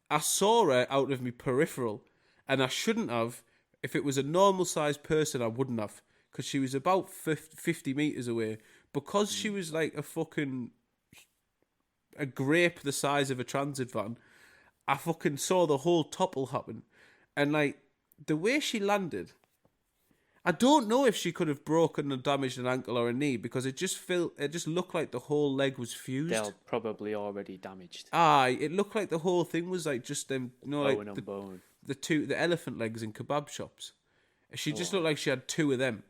I saw her out of my peripheral, and I shouldn't have. If it was a normal-sized person, I wouldn't have, because she was about 50 metres away. Because she was like a grape the size of a transit van, I fucking saw the whole topple happen. And like, the way she landed, I don't know if she could have broken or damaged an ankle or a knee, because it just looked like the whole leg was fused. They're probably already damaged. Aye, it looked like the whole thing was like just them, like Bone on bone. the elephant legs in kebab shops. She just looked like she had two of them.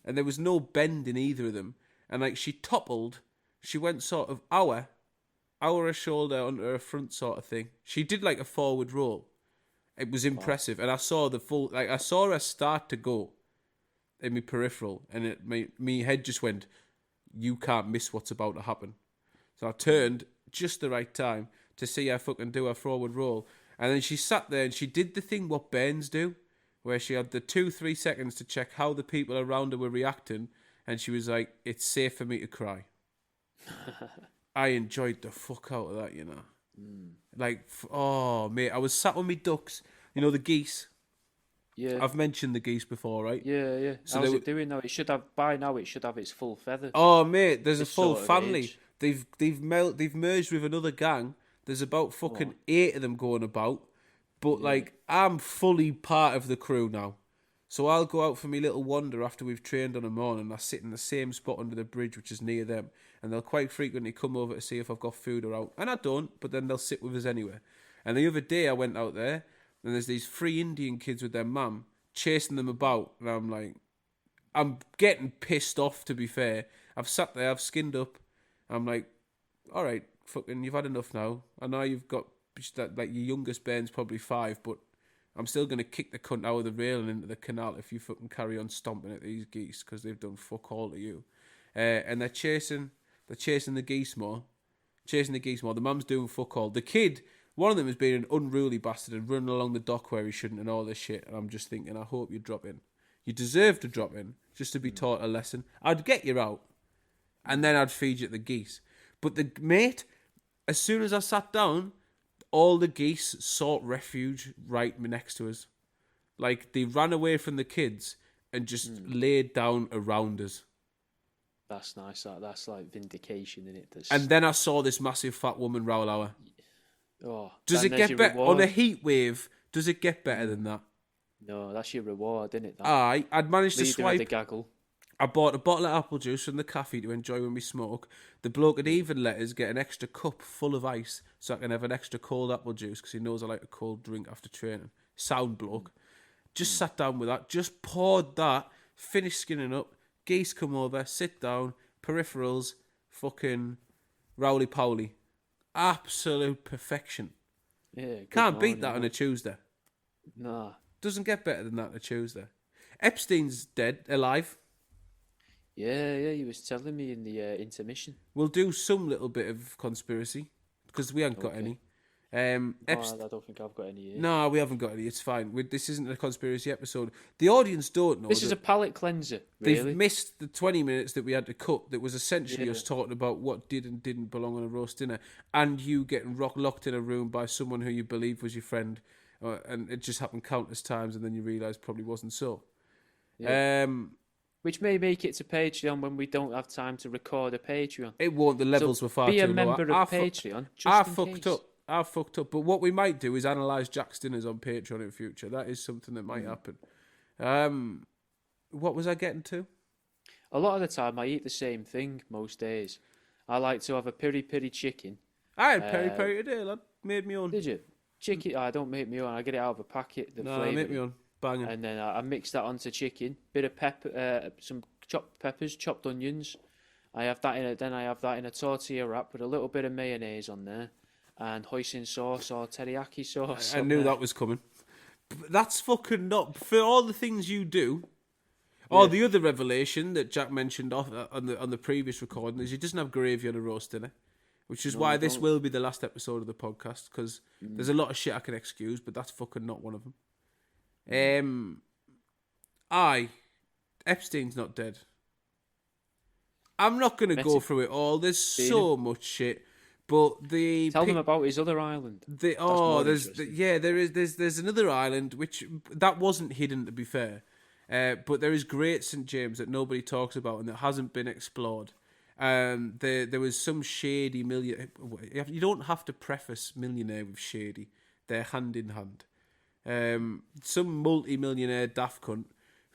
And there was no bend in either of them. And like, she toppled, she went sort of hour a shoulder onto her front sort of thing. She did like a forward roll. It was impressive. And I saw I saw her start to go in my peripheral, and me head just went, you can't miss what's about to happen. So I turned just the right time to see her fucking do her forward roll. And then she sat there and she did the thing what Bairns do, where she had the 2-3 seconds to check how the people around her were reacting, and she was like, it's safe for me to cry. I enjoyed the fuck out of that, you know. Like, oh, mate, I was sat with me ducks, the geese. Yeah. I've mentioned the geese before, right? Yeah. So How's it doing now? By now it should have its full feathers. Oh, mate, there's a This full sort of family. age. They've merged with another gang. There's about fucking 8 of them going about. But, like, I'm fully part of the crew now. So I'll go out for my little wander after we've trained on a morning. I sit in the same spot under the bridge, which is near them. And they'll quite frequently come over to see if I've got food or out. And I don't, but then they'll sit with us anyway. And the other day I went out there, and there's these 3 Indian kids with their mum chasing them about. And I'm like, I'm getting pissed off, to be fair. I've sat there, I've skinned up. I'm like, all right, fucking, you've had enough now. I know you've got, like, your youngest Bairn's probably 5, but I'm still going to kick the cunt out of the rail and into the canal if you fucking carry on stomping at these geese, because they've done fuck all to you. And they're chasing the geese more. The mum's doing fuck all. The kid, one of them has been an unruly bastard and running along the dock where he shouldn't and all this shit. And I'm just thinking, I hope you drop in. You deserve to drop in, just to be taught a lesson. I'd get you out, and then I'd feed you the geese. But the mate, as soon as I sat down, all the geese sought refuge right next to us. Like, they ran away from the kids and just laid down around us. That's nice. That's like vindication, isn't it? And then I saw this massive fat woman roll hour. Oh, Does it get better on a heat wave? Does it get better than that? No, that's your reward, isn't it? Aye, I'd managed to Leader of swipe. the gaggle. I bought a bottle of apple juice from the cafe to enjoy when we smoke. The bloke had even let us get an extra cup full of ice so I can have an extra cold apple juice, because he knows I like a cold drink after training. Sound bloke. Just sat down with that, just poured that, finished skinning up. Geese come over, sit down, peripherals, fucking rowly-powly. Absolute perfection. Yeah, Can't beat that on a Tuesday. Nah. Doesn't get better than that on a Tuesday. Epstein's alive. Yeah, he was telling me in the intermission. We'll do some little bit of conspiracy because we haven't got Okay. any. No, I don't think I've got any here. No, we haven't got any. It's fine. This isn't a conspiracy episode. The audience don't know. This is a palate cleanser, They've really. missed the 20 minutes that we had to cut that was essentially Yeah. us talking about what did and didn't belong on a roast dinner, and you getting locked in a room by someone who you believe was your friend, and it just happened countless times, and then you realise probably wasn't so. Yeah. Which may make it to Patreon when we don't have time to record a Patreon. It won't. The levels were far too low. Be a member of Patreon. I fucked up. I fucked up. But what we might do is analyse Jack's dinners on Patreon in future. That is something that might happen. What was I getting to? A lot of the time, I eat the same thing most days. I like to have a piri piri chicken. I had peri peri today, lad. Made me own. Did you? Chicken? I don't make my own. I get it out of a packet. I make me own. Banging. And then I mix that onto chicken. Bit of pepper, some chopped peppers, chopped onions. I have that in a tortilla wrap with a little bit of mayonnaise on there, and hoisin sauce or teriyaki sauce. I knew that was coming. That's fucking not for all the things you do. Or the other revelation that Jack mentioned on the previous recording is he doesn't have gravy on a roast dinner, which is why this will be the last episode of the podcast because there's a lot of shit I can excuse, but that's fucking not one of them. Epstein's not dead. I'm not going to go through it all. There's so much shit. But tell them about his other island. There's another island which that wasn't hidden, to be fair. But there is Great St James that nobody talks about and that hasn't been explored. There was some shady millionaire. You don't have to preface millionaire with shady. They're hand in hand. Some multi-millionaire daft cunt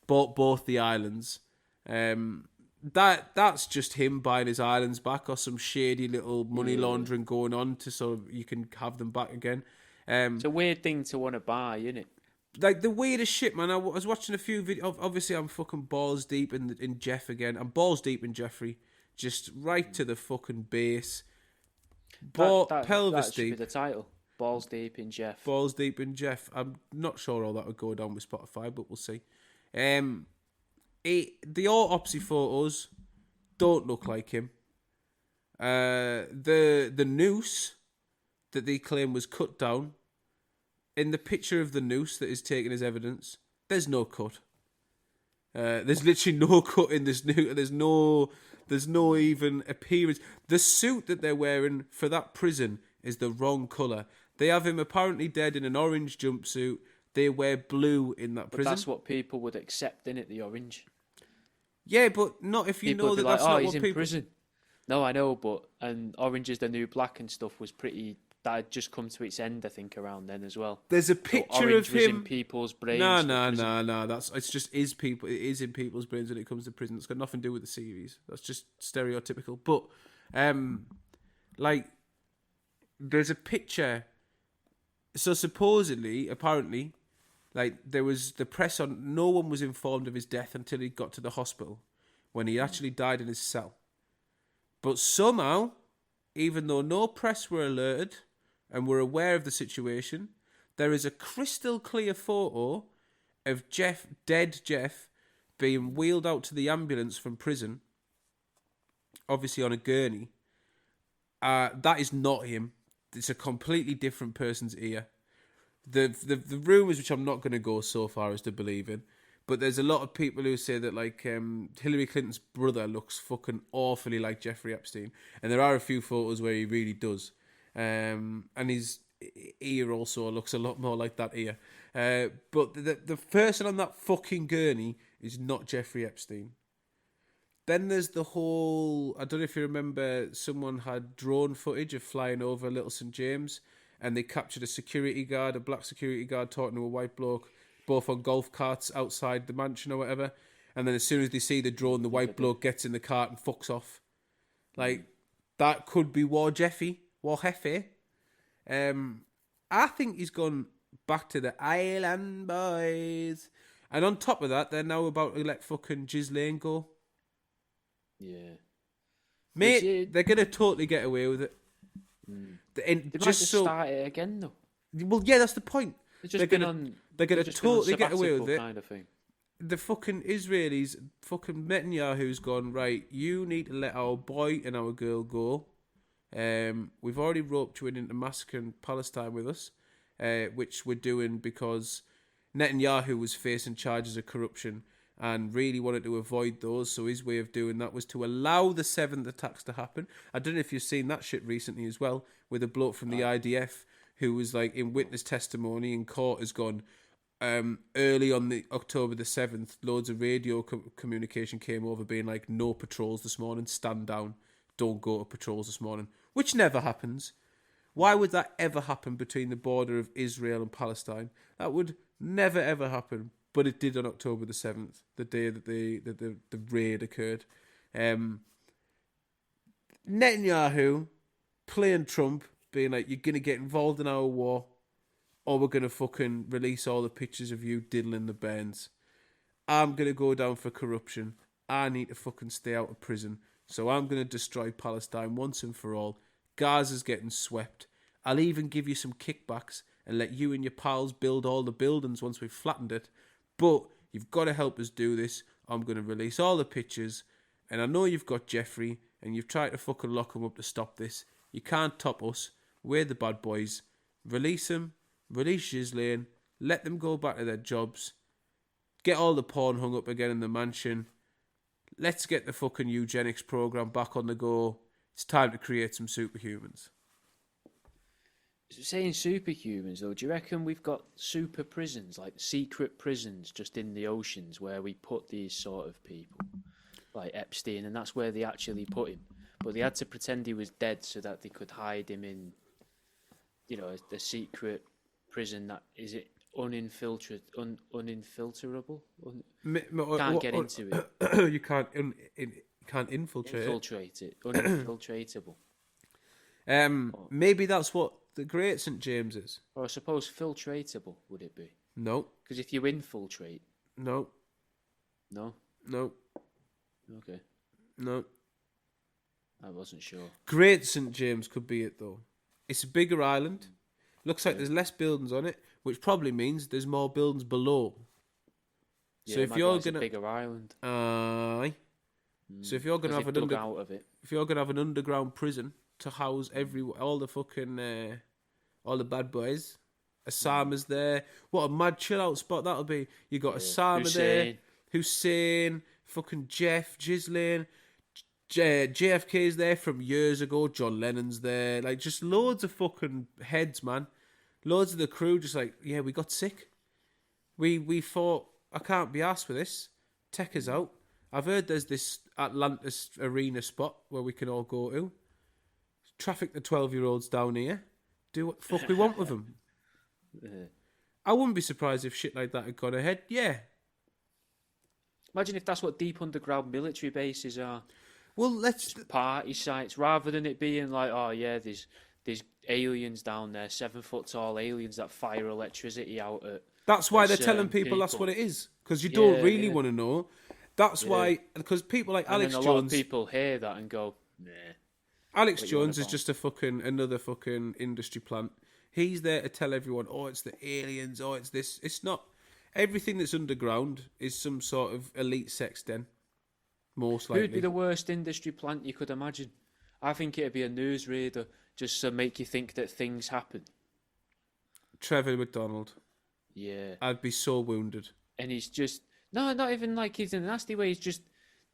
bought both the islands. That's just him buying his islands back, or some shady little money laundering going on to so you can have them back again. It's a weird thing to want to buy, isn't it? Like the weirdest shit, man. I was watching a few videos. Obviously, I'm fucking balls deep in Jeff again. I'm balls deep in Jeffrey, just right to the fucking base. Pelvis that should deep. Be the title. Balls deep in Jeff. Balls deep in Jeff. I'm not sure all that would go down with Spotify, but we'll see. The autopsy photos don't look like him. The noose that they claim was cut down. In the picture of the noose that is taken as evidence, there's no cut. There's literally no cut in this noose. There's no even appearance. The suit that they're wearing for that prison is the wrong colour. They have him apparently dead in an orange jumpsuit. They wear blue in that prison. But that's what people would accept, innit, the orange. Yeah, but not if you people know that that's like, not he's what in people... prison. No, I know, and Orange is the New Black and stuff was pretty... That had just come to its end, I think, around then as well. There's a picture Orange of was him in people's brains. No. It's just people. It is in people's brains when it comes to prison. It's got nothing to do with the series. That's just stereotypical. But, there's a picture. So supposedly, apparently, there was the press on. No one was informed of his death until he got to the hospital, when he actually died in his cell. But somehow, even though no press were alerted and were aware of the situation, there is a crystal clear photo of dead Jeff, being wheeled out to the ambulance from prison, obviously on a gurney. That is not him. It's a completely different person's ear. The rumours, which I'm not going to go so far as to believe in, but there's a lot of people who say that Hillary Clinton's brother looks fucking awfully like Jeffrey Epstein, and there are a few photos where he really does, and his ear also looks a lot more like that ear. But the person on that fucking gurney is not Jeffrey Epstein. Then there's the whole... I don't know if you remember, someone had drone footage of flying over Little St James, and they captured a black security guard talking to a white bloke, both on golf carts outside the mansion or whatever. And then as soon as they see the drone, the white bloke gets in the cart and fucks off. That could be War Jeffy. I think he's gone back to the Island Boys. And on top of that, they're now about to let fucking Ghislaine go. Yeah. Mate, they're going to totally get away with it. They might just start it again, though. Well, yeah, that's the point. They're going to totally get away with it. Kind of thing. the fucking Israelis, fucking Netanyahu's gone, right, you need to let our boy and our girl go. We've already roped you into massacring Palestine with us, which we're doing because Netanyahu was facing charges of corruption and really wanted to avoid those. So his way of doing that was to allow the 7th attacks to happen. I don't know if you've seen that shit recently as well, with a bloke from the IDF who was like in witness testimony in court has gone, early on the October the 7th, loads of radio communication came over being like, no patrols this morning, stand down, don't go to patrols this morning, which never happens. Why would that ever happen between the border of Israel and Palestine? That would never ever happen, but it did on October the 7th, the day that the raid occurred. Netanyahu playing Trump, being like, you're going to get involved in our war, or we're going to fucking release all the pictures of you diddling the bands. I'm going to go down for corruption. I need to fucking stay out of prison. So I'm going to destroy Palestine once and for all. Gaza's getting swept. I'll even give you some kickbacks and let you and your pals build all the buildings once we've flattened it. But you've got to help us do this. I'm going to release all the pictures. And I know you've got Jeffrey and you've tried to fucking lock him up to stop this. You can't top us. We're the bad boys. Release him. Release Ghislaine. Let them go back to their jobs. Get all the porn hung up again in the mansion. Let's get the fucking eugenics program back on the go. It's time to create some superhumans. Saying superhumans, though, do you reckon we've got super prisons, like secret prisons just in the oceans where we put these sort of people, like Epstein, and that's where they actually put him? But they had to pretend he was dead so that they could hide him in, you know, the secret prison that, is it uninfiltrable? Can't get into it. You can't infiltrate it. Uninfiltratable. Maybe that's what the Great St. James is. Or I suppose filtratable, would it be? No. Because if you infiltrate... No. No? No. Okay. No. I wasn't sure. Great St. James could be it, though. It's a bigger island. Looks like there's less buildings on it, which probably means there's more buildings below. Yeah, so if you're gonna a bigger island. Aye. So if you're gonna have an out of it. If you're gonna have an underground prison to house all the fucking all the bad boys, Osama's there. What a mad chill out spot that'll be. You got Osama there, Hussein, fucking Jeff, Ghislaine, JFK's there from years ago. John Lennon's there. Like, just loads of fucking heads, man. Loads of the crew just like, yeah, we got sick. We thought, I can't be arsed with this. Take us out. I've heard there's this Atlantis arena spot where we can all go to. Traffic the 12-year-olds down here. Do what the fuck we want with them. I wouldn't be surprised if shit like that had gone ahead. Yeah. Imagine if that's what deep underground military bases are. Well, let's... Party sites, rather than it being like, oh yeah, there's aliens down there, 7-foot tall aliens that fire electricity out at... That's why they're telling people that's what it is. Because you don't really want to know. That's why... Because people like Alex Jones... a lot of people hear that and go, nah. Alex Jones is just another fucking industry plant. He's there to tell everyone, oh, it's the aliens, oh, it's this. It's not. Everything that's underground is some sort of elite sex den. Most likely. Who'd be the worst industry plant you could imagine? I think it'd be a newsreader just to make you think that things happen. Trevor McDonald. Yeah. I'd be so wounded. And he's just... No, not even like he's in a nasty way. He's just...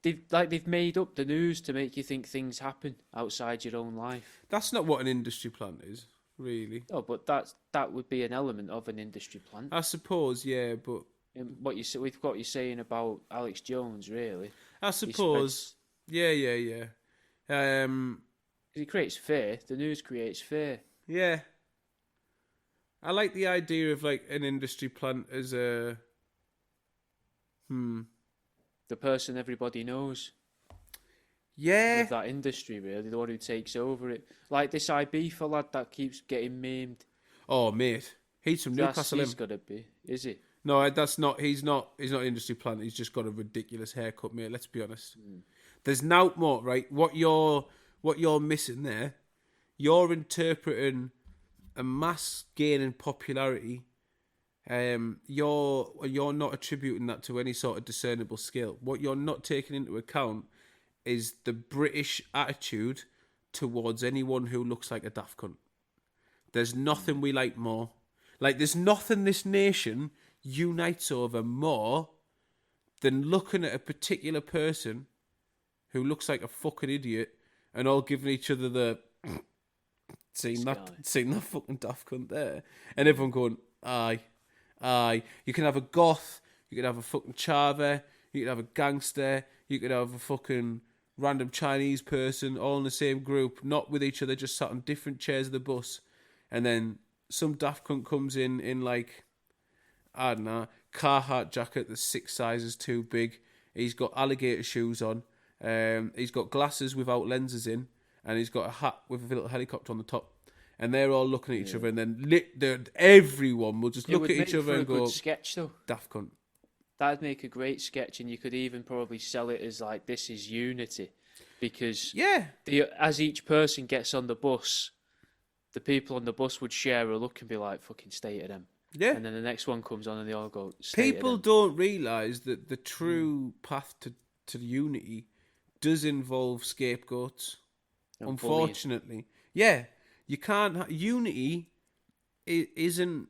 They've made up the news to make you think things happen outside your own life. That's not what an industry plant is, really. Oh, but that would be an element of an industry plant. I suppose, yeah, but... With what you're saying about Alex Jones, really. I suppose. Yeah. He creates fear. The news creates fear. Yeah. I like the idea of like an industry plant as a... The person everybody knows. Yeah. Of that industry, really. The one who takes over it. Like this Ibiza lad that keeps getting maimed. Oh, mate. He's from Newcastle. He's got to be. Is he? No, that's not. He's not an industry plant. He's just got a ridiculous haircut, mate. Let's be honest. There's now more, right? What you're missing there, you're interpreting a mass gain in popularity you're not attributing that to any sort of discernible skill. What you're not taking into account is the British attitude towards anyone who looks like a daft cunt. There's nothing we like more. Like, there's nothing this nation unites over more than looking at a particular person who looks like a fucking idiot and all giving each other the seen that fucking daft cunt there, and everyone going, aye. You can have a goth, you can have a fucking chava, you can have a gangster, you could have a fucking random Chinese person, all in the same group, not with each other, just sat on different chairs of the bus, and then some daft cunt comes in like, I don't know, Carhartt jacket that's 6 sizes too big. He's got alligator shoes on. He's got glasses without lenses in, and he's got a hat with a little helicopter on the top. And they're all looking at each other, and then everyone will just look at each other and go, sketch though. Daft cunt. That'd make a great sketch, and you could even probably sell it as like, this is unity, because as each person gets on the bus, the people on the bus would share a look and be like, fucking stay to them. Yeah. And then the next one comes on and they all go, stay People don't realise that the true path to unity does involve scapegoats. And unfortunately. Bullying. Yeah. You can't... Unity isn't...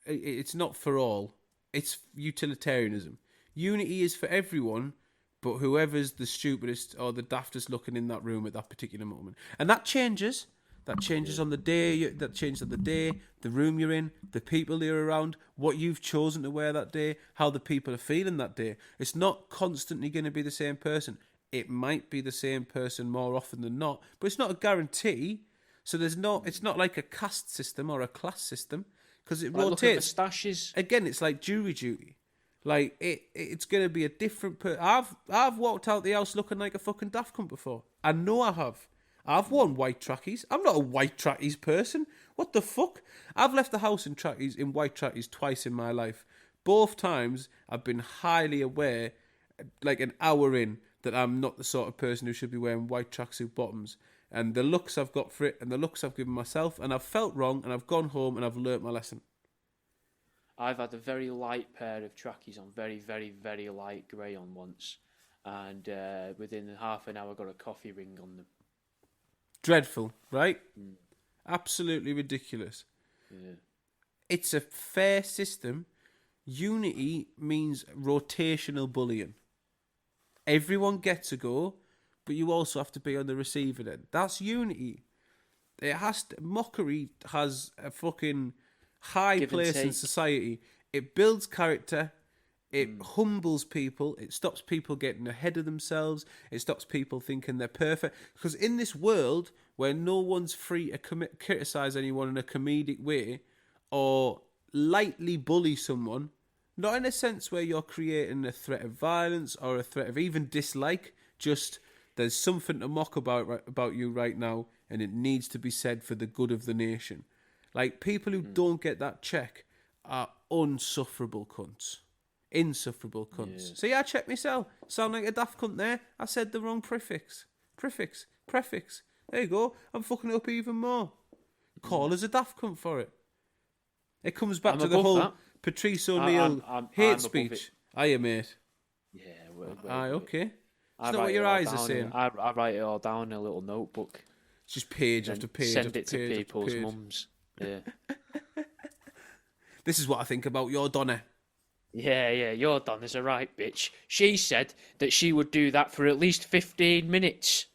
It's not for all. It's utilitarianism. Unity is for everyone, but whoever's the stupidest or the daftest looking in that room at that particular moment. And that changes... That changes on the day. That changes on the day, the room you're in, the people you're around, what you've chosen to wear that day, how the people are feeling that day. It's not constantly going to be the same person. It might be the same person more often than not, but it's not a guarantee. So there's not. It's not like a caste system or a class system because it rotates. Look at moustaches. Again, it's like jury duty. Like it's going to be a different. I've walked out the house looking like a fucking daft cunt before. I know I have. I've worn white trackies. I'm not a white trackies person. What the fuck? I've left the house in white trackies twice in my life. Both times I've been highly aware, like an hour in, that I'm not the sort of person who should be wearing white tracksuit bottoms. And the looks I've got for it and the looks I've given myself, and I've felt wrong, and I've gone home and I've learnt my lesson. I've had a very light pair of trackies on, very, very, very light grey on once. And within half an hour got a coffee ring on them. Dreadful, right? Absolutely ridiculous. Yeah. It's a fair system. Unity means rotational bullying. Everyone gets a go, but you also have to be on the receiver end. That's unity. Mockery has a fucking high place in society. It builds character. It humbles people. It stops people getting ahead of themselves. It stops people thinking they're perfect. Because in this world where no one's free to criticise anyone in a comedic way or lightly bully someone, not in a sense where you're creating a threat of violence or a threat of even dislike, just there's something to mock about you right now and it needs to be said for the good of the nation. Like, people who don't get that check are unsufferable cunts. Insufferable cunts. Yeah. See, I checked myself. Sound like a daft cunt there? I said the wrong prefix. There you go. I'm fucking it up even more. Call us a daft cunt for it. It comes back to the whole Patrice O'Neill hate speech. Are you, mate? Yeah. Aye, okay. It's not what your eyes are saying. I write it all down in a little notebook. It's just page after page. Send it to people's mums. Yeah. This is what I think about your Donna. Yeah, your Donna's a right bitch. She said that she would do that for at least 15 minutes.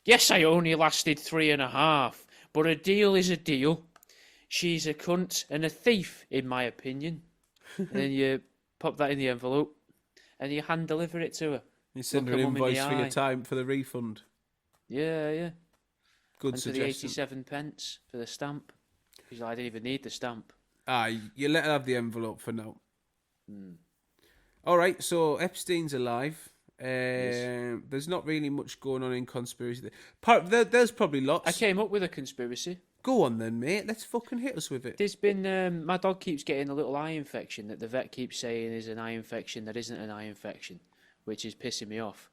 Yes, I only lasted 3.5, but a deal is a deal. She's a cunt and a thief, in my opinion. And then you pop that in the envelope and you hand deliver it to her. You send her an invoice for your time for the refund. Yeah. Good and suggestion. For the 87 pence for the stamp. Because I didn't even need the stamp. You let her have the envelope for now. All right, so Epstein's alive. Yes. There's not really much going on in conspiracy. There's probably lots. I came up with a conspiracy. Go on then, mate. Let's fucking hit us with it. There's been... my dog keeps getting a little eye infection that the vet keeps saying is an eye infection that isn't an eye infection, which is pissing me off.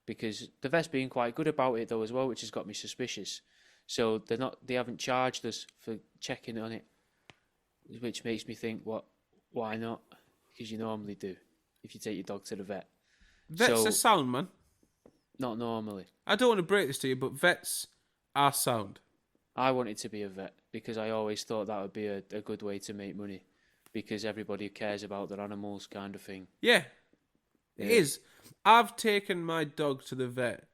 Because the vet's being quite good about it, though, as well, which has got me suspicious. So they haven't charged us for checking on it, which makes me think, what, Why not? Because you normally do. If you take your dog to the vet. Vets So- are sound, man. Not normally. I don't want to break this to you, but vets are sound. I wanted to be a vet because I always thought that would be a good way to make money because everybody cares about their animals kind of thing. Yeah, it is. I've taken my dog to the vet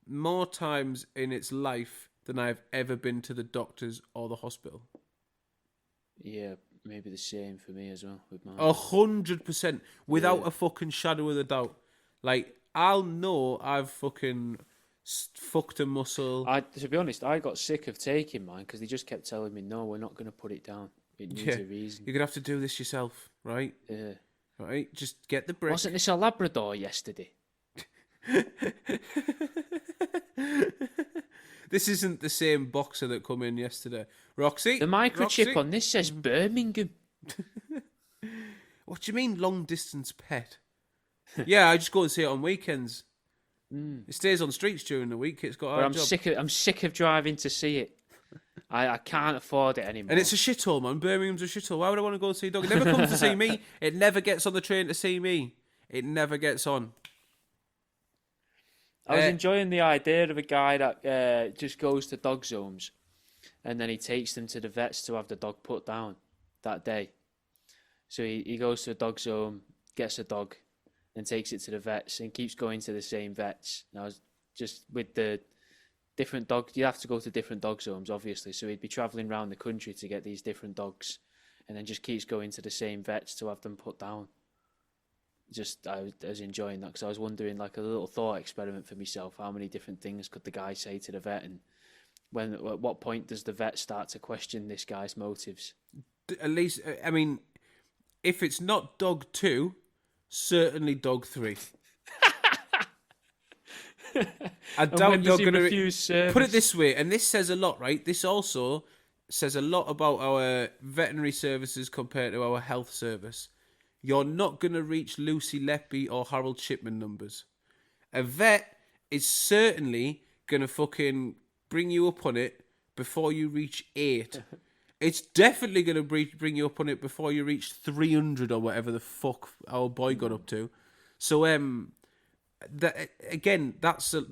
more times in its life than I've ever been to the doctors or the hospital. Yeah, maybe the same for me as well with mine. 100%, without a fucking shadow of a doubt. Like, I'll know I've fucking fucked a muscle. To be honest, I got sick of taking mine because they just kept telling me, no, we're not going to put it down. It needs a reason. You're going to have to do this yourself, right? Yeah. Right? Just get the brick. Wasn't this a Labrador yesterday? This isn't the same boxer that come in yesterday. Roxy? The microchip Roxy? on this says Birmingham. What do you mean, long distance pet? Yeah, I just go and see it on weekends. It stays on streets during the week. It's got But our I'm job. sick of driving to see it. I can't afford it anymore. And it's a shithole, man. Birmingham's a shithole. Why would I want to go see a dog? It never comes to see me. It never gets on the train to see me. It never gets on. I was enjoying the idea of a guy that just goes to dog zones and then he takes them to the vets to have the dog put down that day. So he goes to a dog zone, gets a dog, and takes it to the vets and keeps going to the same vets. And I was just with the different dogs, you have to go to different dog zones, obviously. So he'd be travelling around the country to get these different dogs and then just keeps going to the same vets to have them put down. I was enjoying that because I was wondering, like a little thought experiment for myself, how many different things could the guy say to the vet, and at what point does the vet start to question this guy's motives? At least, I mean, if it's not dog 2, certainly dog 3. I doubt you're going to put it this way, and this says a lot, right? This also says a lot about our veterinary services compared to our health service. You're not going to reach Lucy Leppy or Harold Shipman numbers. A vet is certainly going to fucking bring you up on it before you reach 8. It's definitely going to bring you up on it before you reach 300 or whatever the fuck our boy got up to. So, that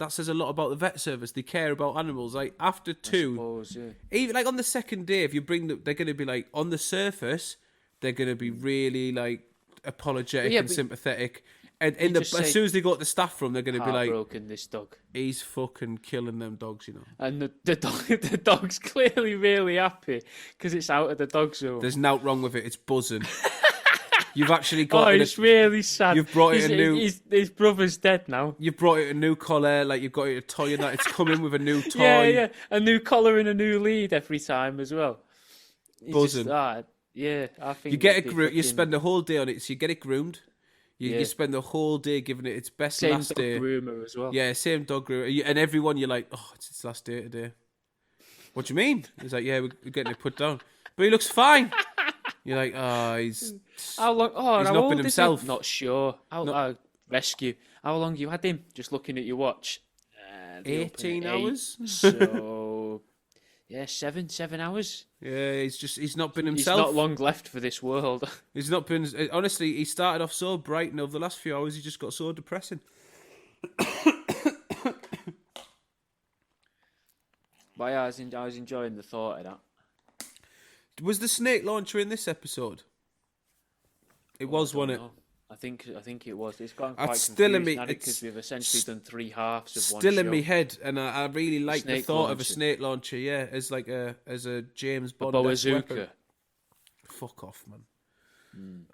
says a lot about the vet service. They care about animals. Like, after 2, even like on the second day, if you bring them, they're going to be like, on the surface, they're going to be really like apologetic and sympathetic. And as soon as they go to the staff room, they're going to be like, "Broken this dog. He's fucking killing them dogs, you know." And the dog's clearly really happy because it's out of the dog zone. There's nothing wrong with it. It's buzzing. You've actually got. Oh, it's really sad. You've brought it a new. His brother's dead now. You've brought it a new collar, like you've got it a toy, and that it's coming with a new toy. Yeah, a new collar and a new lead every time as well. Buzzing. Yeah, I think you get it. You spend the whole day on it, so you get it groomed. You spend the whole day giving it its best same last dog day. groomer as well. Yeah, same dog groomer. And everyone, you're like, oh, it's its last day today. What do you mean? He's like, yeah, we're getting it put down, but he looks fine. You're like, oh, he's how long? Oh, he's how not old been is himself. He? Not sure. Rescue. How long you had him? Just looking at your watch. 18 hours. So yeah, 7 hours. Yeah, he's not been himself. He's not long left for this world. He's not been. Honestly, he started off so bright, and over the last few hours, he just got so depressing. But yeah, I was enjoying the thought of that. Was the snake launcher in this episode? It was, wasn't it? I think it was. It's gone quite still in me because we've essentially done 3 halves of one still in show. my head, and I really like the thought launcher. of a snake launcher. Yeah, as like a James Bond bazooka. Fuck off, man.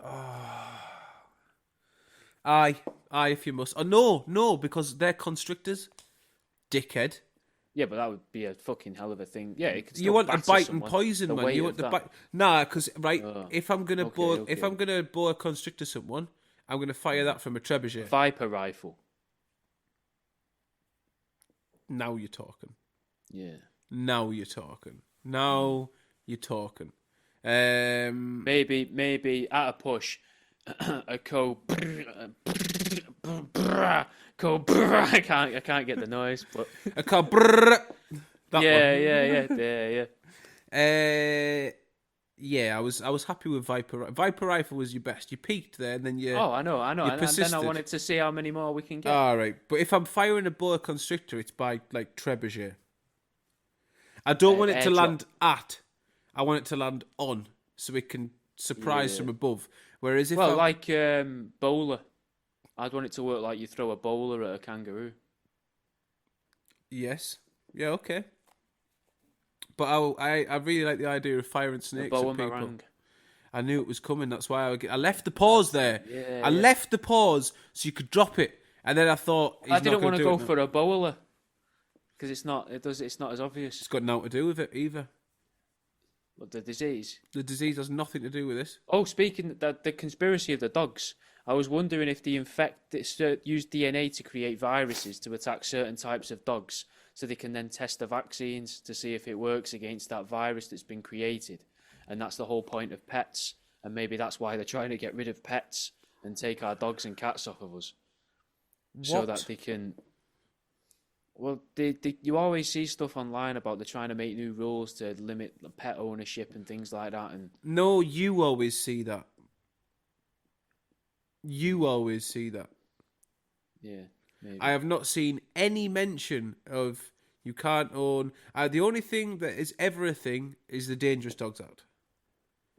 Aye, if you must. Oh no, because they're constrictors. Dickhead. Yeah, but that would be a fucking hell of a thing. Yeah, it could still you want to bite someone. and poison, The man. weight You of want to that. bite. Nah, because if I'm gonna Okay. if I'm gonna bore a constrictor someone, I'm gonna fire that from a trebuchet. Viper rifle. Now you're talking. Yeah. Now you're talking. Now you're talking. Maybe at a push, a I can't get the noise, but A car. That yeah. Yeah, I was happy with Viper. Viper Rifle was your best. You peaked there, and then Oh, I know, you and then I persisted. wanted to see how many more we can get. All right, but if I'm firing a boa constrictor, it's by like trebuchet. I don't want it to Airdrop. land at. I want it to land on, so it can surprise Yeah. from above. Whereas if Well, I like bowler. I'd want it to work like you throw a bowler at a kangaroo. yes, yeah, okay. But I really like the idea of firing A snakes boa at people. meringue. I knew it was coming. That's why I left the pause there. Yeah, I yeah. left the pause so you could drop it, and then I thought he's I not didn't going want to to do go it now. for a bowler because it's not as obvious. It's got nothing to do with it either. What, the disease? The disease has nothing to do with this. Oh, speaking that the conspiracy of the dogs, I was wondering if they use DNA to create viruses to attack certain types of dogs, so they can then test the vaccines to see if it works against that virus that's been created, and that's the whole point of pets, and maybe that's why they're trying to get rid of pets and take our dogs and cats off of us, so that they can. Well, you always see stuff online about they're trying to make new rules to limit pet ownership and things like that, and No, you always see that. You always see that. yeah, maybe. I have not seen any mention of you can't own. The only thing that is ever a thing is the Dangerous Dogs Act.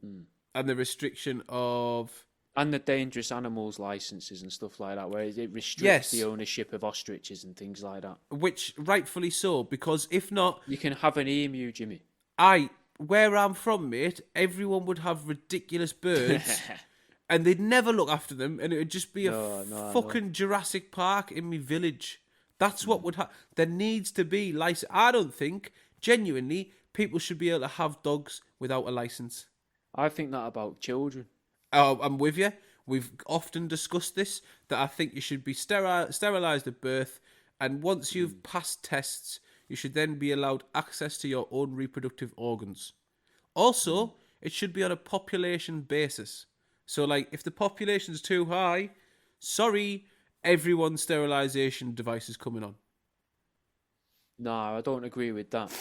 And the restriction of. And the dangerous animals licenses and stuff like that, where it restricts Yes. the ownership of ostriches and things like that. Which, rightfully so, because if not, You can have an emu, Jimmy. where I'm from, mate, everyone would have ridiculous birds. And they'd never look after them, and it would just be No, I fucking Jurassic Park in my village. That's what would happen. There needs to be license. I don't think, genuinely, people should be able to have dogs without a license. I think that about children. I'm with you. We've often discussed this, that I think you should be sterilised at birth, and once you've passed tests, you should then be allowed access to your own reproductive organs. Also, it should be on a population basis. So, like, if the population's too high, sorry, everyone's sterilisation device is coming on. No, I don't agree with that.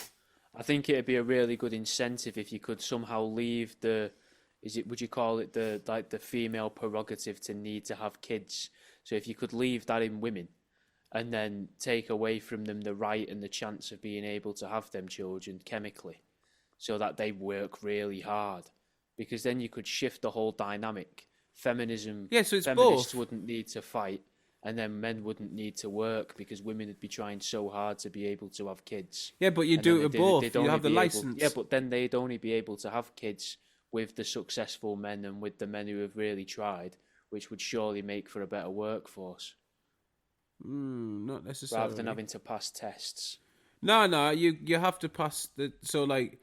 I think it'd be a really good incentive if you could somehow leave would you call it the female prerogative to need to have kids? So if you could leave that in women and then take away from them the right and the chance of being able to have them children chemically, so that they work really hard, because then you could shift the whole dynamic. Feminism, Yeah, so it's feminists both. wouldn't need to fight, and then men wouldn't need to work because women would be trying so hard to be able to have kids. Yeah, but you And do then it with they'd- both. they'd You only have the be able- license. Yeah, but then they'd only be able to have kids with the successful men and with the men who have really tried, which would surely make for a better workforce, Not necessarily. rather than having to pass tests. No, you have to pass the. So, like,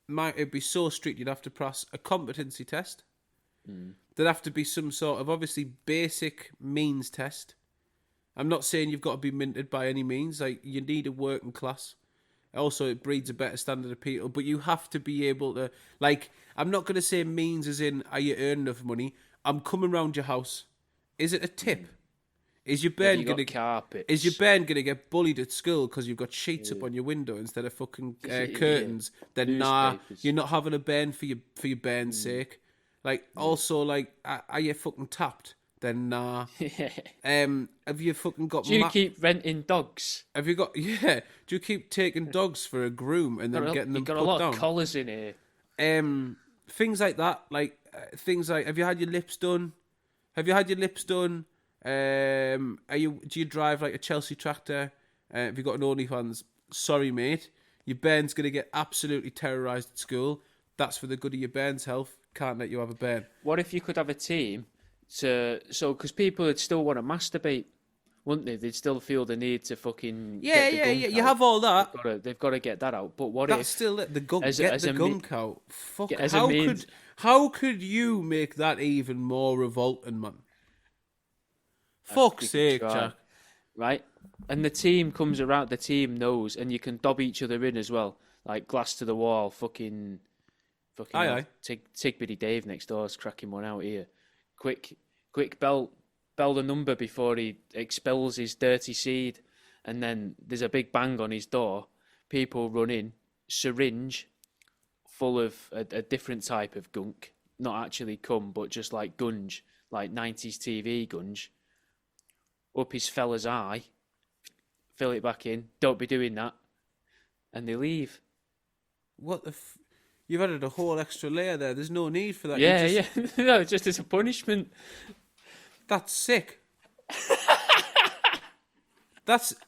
it'd be so strict, you'd have to pass a competency test. There'd have to be some sort of, obviously, basic means test. I'm not saying you've got to be minted by any means. Like, you need a working class. Also, it breeds a better standard of people. But you have to be able to, like, I'm not going to say means as in, are you earning enough money? I'm coming round your house. Is it a tip? Is your Have bairn you got gonna carpets? is your bairn gonna get bullied at school because you've got sheets up on your window instead of fucking curtains? Then nah, Newspapers. you're not having a bairn for your bairn's sake. Like, also, like, are you fucking tapped? Then nah. Have you fucking got? Do you keep renting dogs? Have you got? Yeah. Do you keep taking dogs for a groom and then getting them You've got put a lot down? of collars in here. Things like that, like things like, have you had your lips done? Have you had your lips done? Do you drive like a Chelsea tractor? Have you got an OnlyFans? Sorry, mate, your bairn's gonna get absolutely terrorised at school. That's for the good of your bairn's health. Can't let you have a bairn. What if you could have a team because people would still want to masturbate, wouldn't they? They'd still feel the need to fucking Yeah. You have all that. They've got to get that out. But what That's if still it. The gunk. as Get the a gunk out. Fuck. as a How means- could you make that even more revolting, man? we Fuck's could sake, try, Jack. right? And the team comes around. The team knows, and you can dob each other in as well, like glass to the wall. Fucking. Aye. Tigbiddy Dave next door is cracking one out here. Quick, bell the number before he expels his dirty seed, and then there's a big bang on his door. People run in, syringe, full of a different type of gunk, not actually cum, but just like gunge, like 90s TV gunge, up his fella's eye, fill it back in, don't be doing that, and they leave. What the? You've added a whole extra layer there. There's no need for that. Yeah, yeah. No, just as a punishment. That's sick.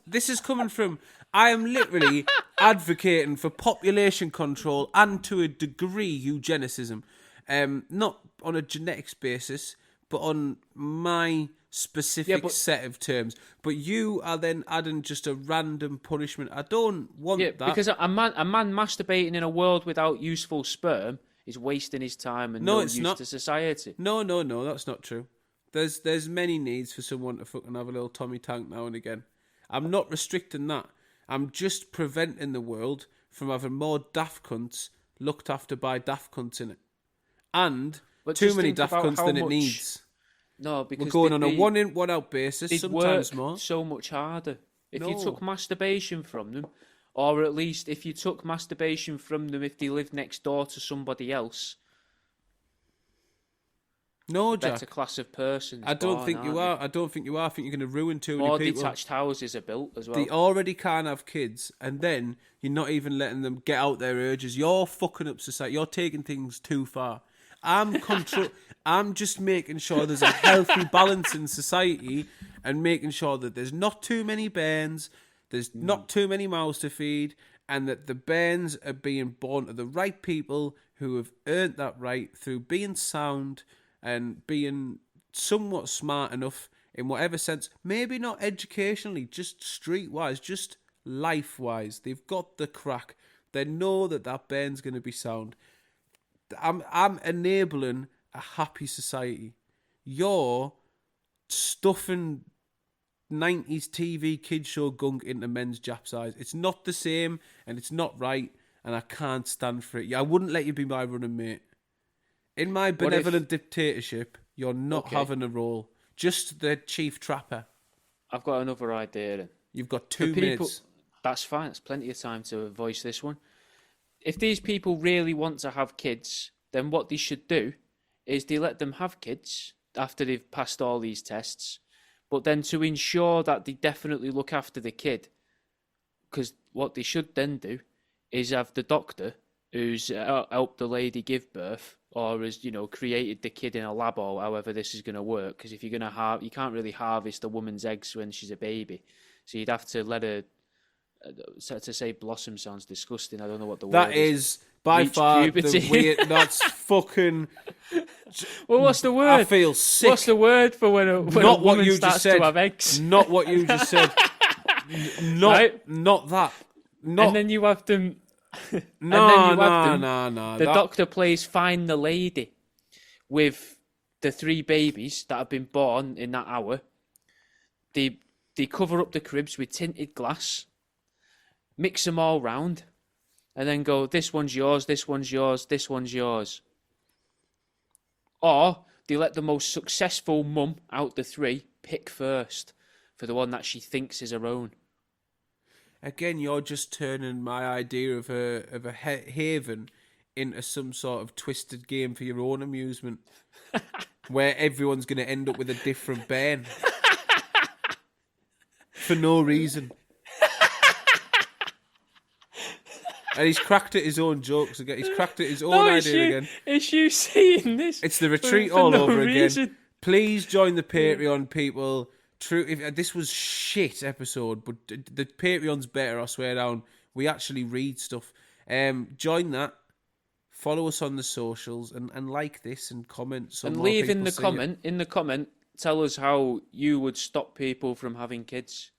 This is coming from. I am literally advocating for population control and to a degree eugenicism, not on a genetics basis, but on my specific set of terms. But you are then adding just a random punishment. I don't want that. Because a man masturbating in a world without useful sperm is wasting his time and no use to society. No, that's not true. There's many needs for someone to fucking have a little Tommy tank now and again. I'm not restricting that. I'm just preventing the world from having more daft cunts looked after by daft cunts in it. And too many daft cunts than it needs. No, because we're going on a one in, one out basis, sometimes more. So much harder. If you took masturbation from them, or at least if you took masturbation from them if they lived next door to somebody else. No, Jack. Better class of persons. I don't think you are. I think you're going to ruin too many people. More detached houses are built as well. They already can't have kids, and then you're not even letting them get out their urges. You're fucking up society. You're taking things too far. I'm just making sure there's a healthy balance in society and making sure that there's not too many bairns, there's not too many mouths to feed, and that the bairns are being born to the right people who have earned that right through being sound and being somewhat smart enough in whatever sense, maybe not educationally, just streetwise, just life-wise. They've got the crack. They know that bairn's going to be sound. I'm enabling a happy society. You're stuffing 90s TV kid show gunk into men's Japs' eyes. It's not the same, and it's not right, and I can't stand for it. I wouldn't let you be my running mate. In my benevolent dictatorship, you're not having a role. Just the chief trapper. I've got another idea then. You've got 2 minutes. That's fine. That's plenty of time to voice this one. If these people really want to have kids, then what they should do is they let them have kids after they've passed all these tests. But then to ensure that they definitely look after the kid, because what they should then do is have the doctor who's helped the lady give birth, or has, created the kid in a lab, or however this is going to work. Because if you're going to you can't really harvest a woman's eggs when she's a baby. So you'd have to let her, to say blossom sounds disgusting. I don't know what the word is. That is by far the weird, that's fucking... Well, what's the word? I feel sick. What's the word for when a woman starts to have eggs? Not what you just said. Not that. And then you have them... No. The doctor plays Find the Lady with the 3 babies that have been born in that hour. They cover up the cribs with tinted glass, mix them all round, and then go, this one's yours, this one's yours, this one's yours. Or they let the most successful mum out the 3 pick first for the one that she thinks is her own. Again, you're just turning my idea of a haven into some sort of twisted game for your own amusement, where everyone's going to end up with a different bairn for no reason. And he's cracked at his own jokes again. He's cracked at his own idea again. It's you seeing this. It's the retreat all over again. Please join the Patreon, people. True, if this was shit episode, but the Patreon's better, I swear down. We actually read stuff. Join that. Follow us on the socials and like this and comment. And leave in the comment, tell us how you would stop people from having kids.